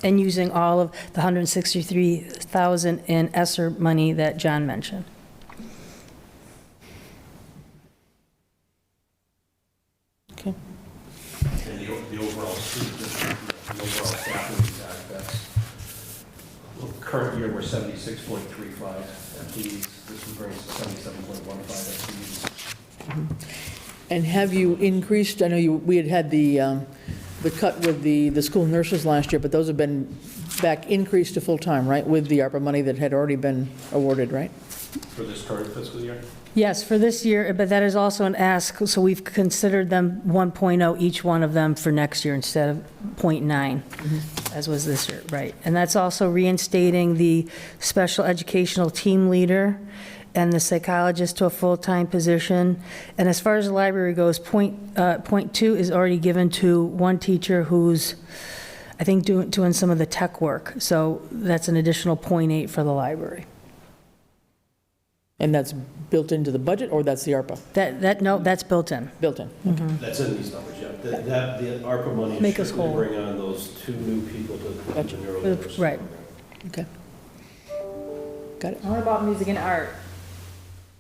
And using all of the $163,000 in ESSER money that John mentioned. Okay. And the overall student district, the overall staffing impact, that's, current year, we're 76.35 FTEs. This would bring us to 77.15 FTEs. And have you increased, I know we had the the cut with the school nurses last year, but those have been back increased to full-time, right? With the ARPA money that had already been awarded, right? For this current fiscal year? Yes, for this year, but that is also an ask, so we've considered them 1.0, each one of them for next year instead of 0.9, as was this year, right? And that's also reinstating the special educational team leader and the psychologist to a full-time position. And as far as the library goes, point 2 is already given to one teacher who's, I think, doing some of the tech work. So that's an additional 0.8 for the library. And that's built into the budget, or that's the ARPA? No, that's built in. Built in. That's in these numbers, yeah. The ARPA money Make is us strictly whole. bring on those 2 new people to the Gotcha. neurodiversity Right. program. Okay. Got it. And what about music and art?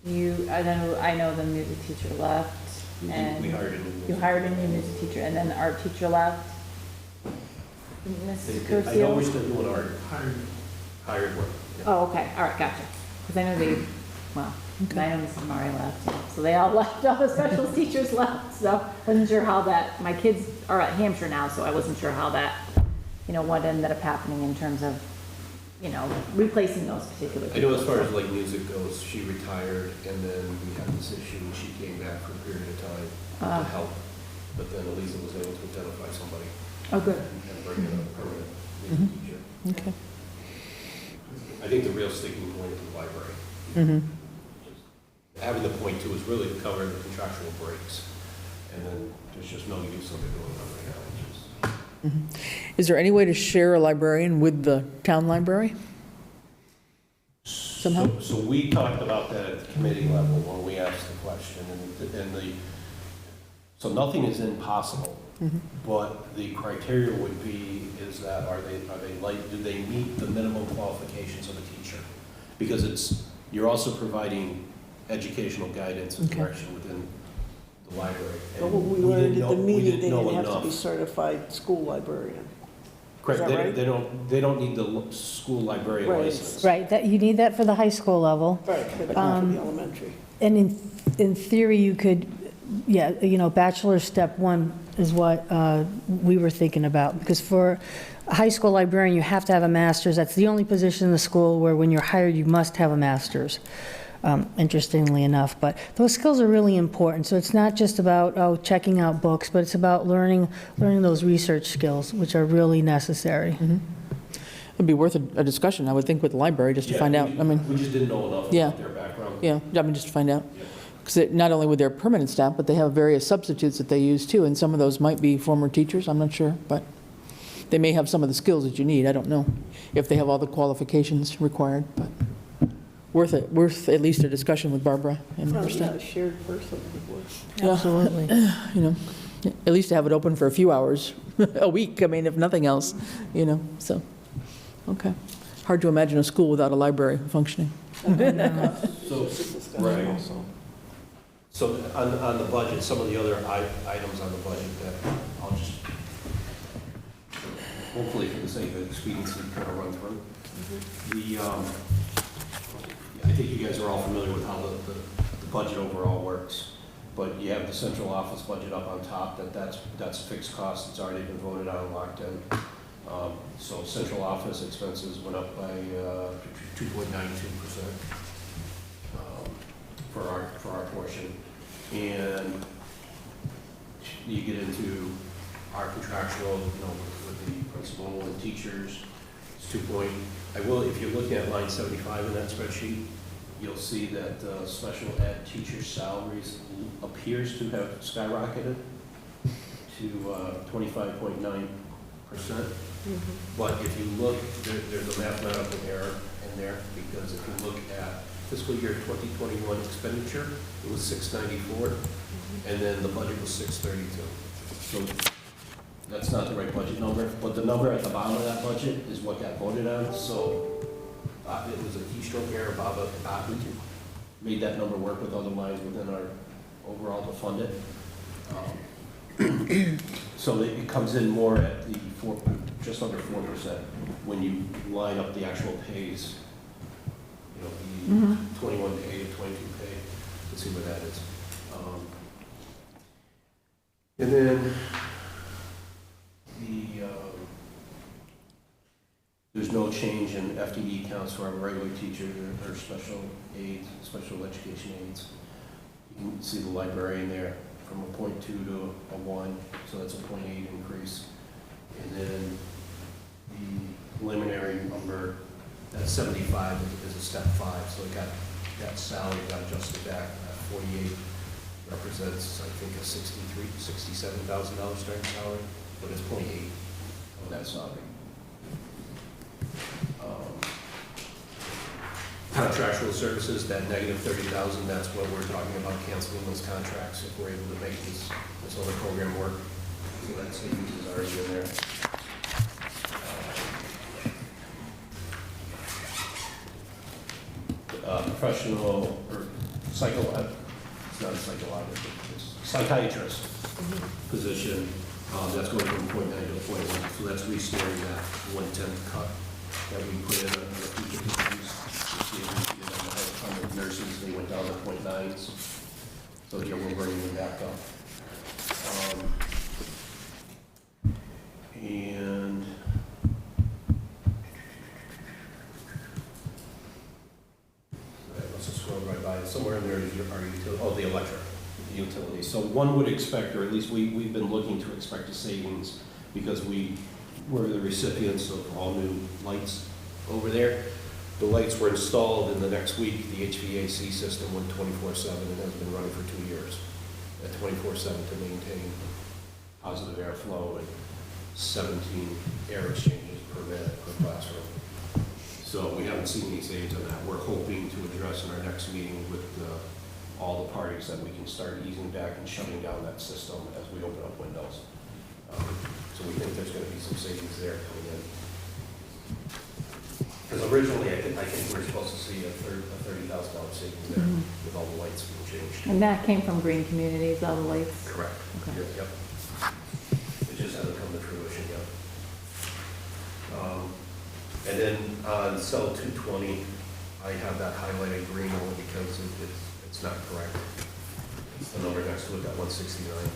I know the music teacher left, and We hired a new. you hired a new music teacher, and then the art teacher left. Ms. I know we're Curcio? still doing our hired work. yeah. Oh, okay, all right, gotcha. Because I know I know Mrs. Murray left, so they all left, all the special teachers left, so wasn't sure how that, my kids are at Hampshire now, so I wasn't sure how that, what ended up happening in terms of, replacing those particular I people. know as far as like music goes, she retired and then we had this issue and she came back for a period of time to help. But then Elisa was able to identify somebody Oh, good. and bring in a permanent music teacher. Okay. I think the real sticking point is the library. Having the point 2 is really to cover the contractual breaks. And then there's just no use of it going on right now, which is. Is there any way to share a librarian with the town library? Somehow? So we talked about that at the committee level when we asked the question, so nothing is impossible, but the criteria would be, is that, do they meet the minimum qualifications of a teacher? Because you're also providing educational guidance and Okay. direction within the library. But And what we learned at the we meeting, they know didn't have to be enough. certified school librarian. Correct, Is that right? they don't need the school librarian Right. license. Right, that, you need that for the high school level. Right, but not for the elementary. And in theory, you could, bachelor's step 1 is what we were thinking about. Because for a high school librarian, you have to have a master's. That's the only position in the school where when you're hired, you must have a master's, interestingly enough. But those skills are really important. So it's not just about, checking out books, but it's about learning those research skills, which are really necessary. It'd be worth a discussion, I would think, with the library, just to Yeah, find out. We just didn't know enough Yeah. about their background. Yeah, just to find out. Because not only with their permanent staff, but they have various substitutes that they use too, and some of those might be former teachers, I'm not sure, but they may have some of the skills that you need, I don't know, if they have all the qualifications required, but worth at least a discussion with Barbara and her Probably not staff. a shared person. it was. Yeah. Absolutely. At least to have it open for a few hours a week, I mean, if nothing else, so, okay. Hard to imagine a school without a library functioning. So, Discussion right. also. So on the budget, some of the other items on the budget that I'll just, hopefully for the sake of expediency, kind of run through. I think you guys are all familiar with how the budget overall works, but you have the central office budget up on top, that's fixed costs, it's already been voted on and locked in. So central office expenses went up by 2.92%. For our portion, and you get into our contractual, with the principal and teachers, it's 2 point, if you look at line 75 in that spreadsheet, you'll see that special ed teacher salaries appears to have skyrocketed to 25.9%. But if you look, there's a mathematical error in there, because if you look at fiscal year 2021 expenditure, it was 694, and then the budget was 632. So that's not the right budget number, but the number at the bottom of that budget is what got voted on, so it was a keystroke error. Bob made that number work with other lines within our overall to fund it. So it comes in more at the just under 4% when you line up the actual pays. The 21 pay to 22 pay, let's see where that is. And then and FTE counts for our regular teachers or special aides, special education aides. You can see the librarian there from a 0.2 to a 1, so that's a 0.8 increase. And then the preliminary number, that 75 is a step 5, so it got, that salary got adjusted back. 48 represents, I think, a $67,000 starting salary, but it's 0.8 of that salary. Contractual services, that negative 30,000, that's what we're talking about, canceling those contracts if we're able to make this other program work. So that savings is already in there. Professional or it's not a psychologist, it's psychiatrist position, that's going from 0.9 to 0.1, so that's restoring that 1/10 cut that we put in on the future positions. You see, we did on the high time of nurses, they went down to 0.9s, so here we're bringing them back up. And let's just scroll right by it. Somewhere in there is your, the electric, the utilities. So one would expect, or at least we've been looking to expect a savings because we were the recipients of all new lights over there. The lights were installed in the next week. The HVAC system went 24/7 and has been running for 2 years at 24/7 to maintain positive airflow and 17 air exchanges per minute per classroom. So we haven't seen any savings on that. We're hoping to address in our next meeting with all the parties that we can start easing back and shutting down that system as we open up windows. So we think there's going to be some savings there coming in. Because originally, I think we were supposed to see a $30,000 savings there with all the lights being changed. And that came from Green Communities, all the lights? Correct. Okay. Yep. It just hasn't come to fruition yet. And then on cell 220, I have that highlighted green only because it's not correct. It's the number next to it, that 169.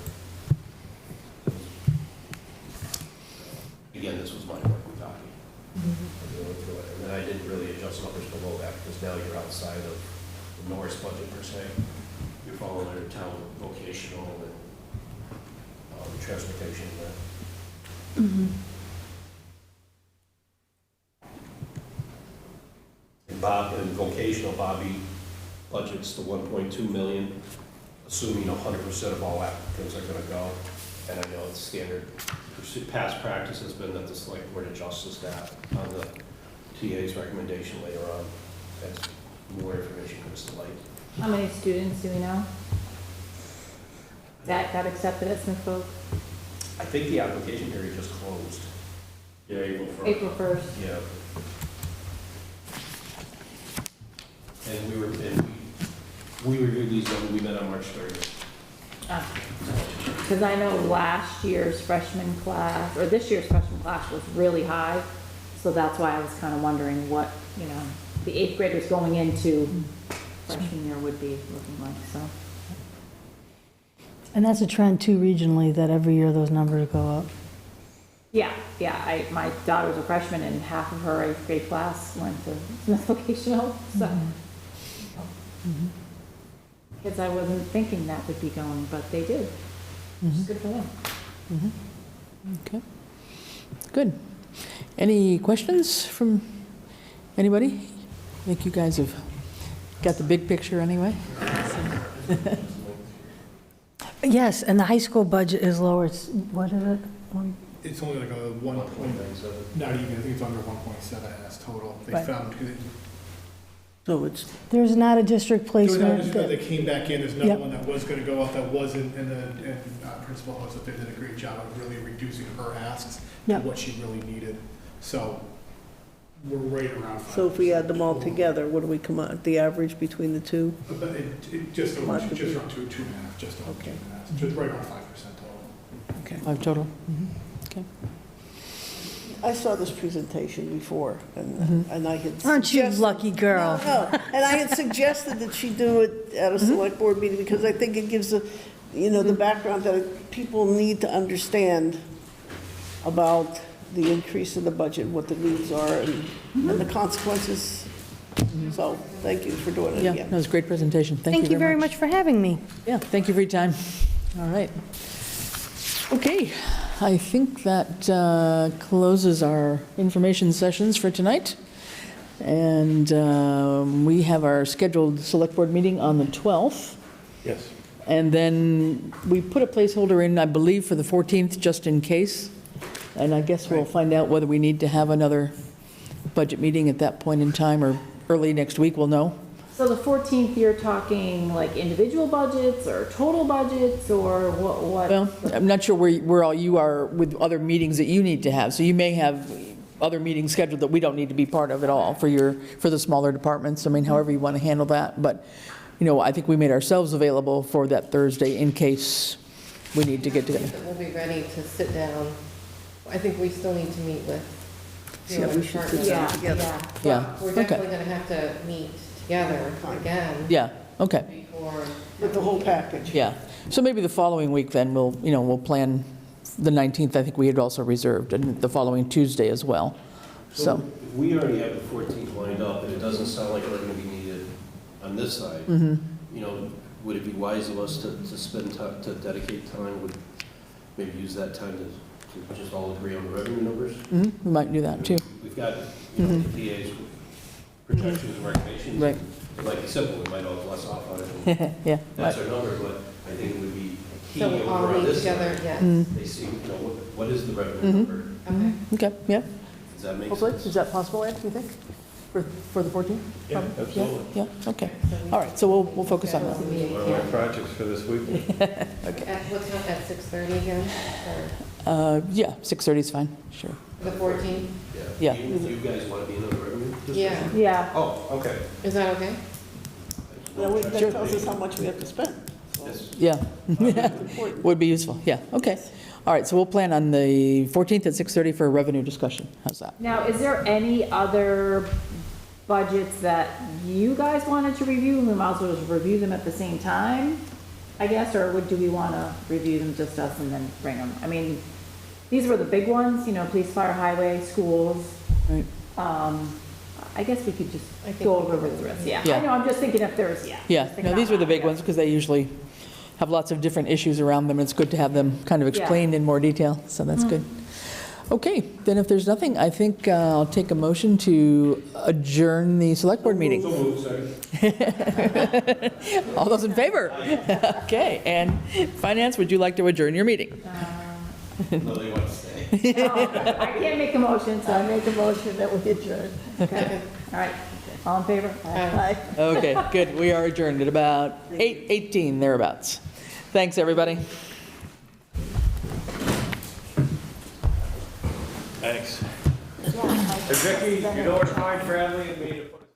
Again, this was my working copy. I'm going through it. And then I didn't really adjust numbers below that because now you're outside of the Norris budget per se. You're following under town vocational and transportation there. And vocational, Bobby budgets the 1.2 million, assuming 100% of all applicants are going to go. And I know it's standard, past practice has been that the select board adjusts that on the TA's recommendation later on, as more information comes to light. How many students do we know that got accepted at Smithfield? I think the application period just closed. Yeah, April 1st. April 1st. Yeah. And we reviewed these when we met on March 30th. Because I know last year's freshman class, or this year's freshman class was really high, so that's why I was kind of wondering what, the 8th graders going into freshman year would be looking like, so. And that's a trend too regionally, that every year those numbers go up. Yeah, my daughter's a freshman and half of her 8th grade class went to Smith Vocational, so. Because I wasn't thinking that would be going, but they did. Which is good for them. Okay, good. Any questions from anybody? I think you guys have got the big picture anyway. Yes, and the high school budget is lower. It's, what is it? It's only like a 1 point, not even, I think it's under 1.7 as total. They Right. found, So it's, There's not a district there was placement. another that came back in, there's another Yep. one that was gonna go up that wasn't, and the principal was that they did a great job of really reducing her asks to Yep. what she really needed. So we're right around 5%. so if we add them all together, what do we come out, the average between the two? But it just over, Market. just around 2.5, just over Okay. 2.5, just right around 5% total. Okay. 5 total? Okay. I saw this presentation before, and I had Aren't you suggested- lucky girl? No, and I had suggested that she do it at a select board meeting, because I think it gives the background that people need to understand about the increase in the budget, what the needs are, and the consequences. So, thank you for doing it Yeah, again. that was a great presentation. Thank you very much for having me. Yeah, thank you for your time. All right. Okay, I think that closes our information sessions for tonight. And we have our scheduled Select Board meeting on the 12th. Yes. And then we put a placeholder in, I believe, for the 14th, just in case. And I guess we'll find out whether we need to have another budget meeting at that point in time, or early next week, we'll know. So the 14th, you're talking like individual budgets or total budgets or what? Well, I'm not sure where all you are with other meetings that you need to have. So you may have other meetings scheduled that we don't need to be part of at all for the smaller departments. I mean, however you want to handle that. But, I think we made ourselves available for that Thursday in case we need to get together. That we'll be ready to sit down. I think we still need to meet with. Yeah, we should sit departments. down together. Yeah, We're okay. definitely gonna have to meet together again Yeah, okay, before. With the whole package. yeah. So maybe the following week then, we'll plan the 19th, I think we had also reserved, and the following Tuesday as well. So, if we already have the 14th lined up, and it doesn't sound like we're gonna be needed on this side, would it be wise of us to spend time, to dedicate time, would maybe use that time to just all agree on the revenue numbers? we might do that too. We've got, the PA's projections and recommendations. Right. It might be simple, we might all bless off on it, and Yeah, that's our number, but I think it would be key So we'll over all on meet this together, side. yes. They see, what is the revenue number? Okay. okay, yeah. Does that make Hopefully, sense? is that possible, Ed, do you think? For the 14th? Yeah, Probably? absolutely. Yeah, okay. All right, so we'll focus on that. One of my projects for this weekend. At what time, at 6:30 again, or Yeah, 6:30 is fine, sure. the 14th? Yeah. You guys want to be in on the revenue? Yeah, Yeah, Oh, okay. is that okay? That tells us how much we have to spend. Yes. Yeah, would be useful, yeah, okay. All right, so we'll plan on the 14th at 6:30 for a revenue discussion. How's that? now, is there any other budgets that you guys wanted to review? We might as well just review them at the same time, I guess, or do we want to review them just us and then bring them? I mean, these were the big ones, police, fire, highway, schools. Right. I guess we could just I think go we over could. the rest, yeah. Yeah. I know, I'm just thinking if there's, yeah. Yeah, just thinking no, these out were the loud, big yeah. ones because they usually have lots of different issues around them. It's good to have them kind of Yeah. explained in more detail, so that's good. Okay, then if there's nothing, I think I'll take a motion to adjourn the Select Board meeting. All those in favor? Okay, and Finance, would you like to adjourn your meeting? No, they want to stay. I can't make a motion, so I make a motion that we adjourn. Okay, all right. All in favor? Aye. Okay, good, we are adjourned at about 8:18 thereabouts. Thanks, everybody. Thanks. Hey, Vicki, you know it's fine, Bradley, and me to put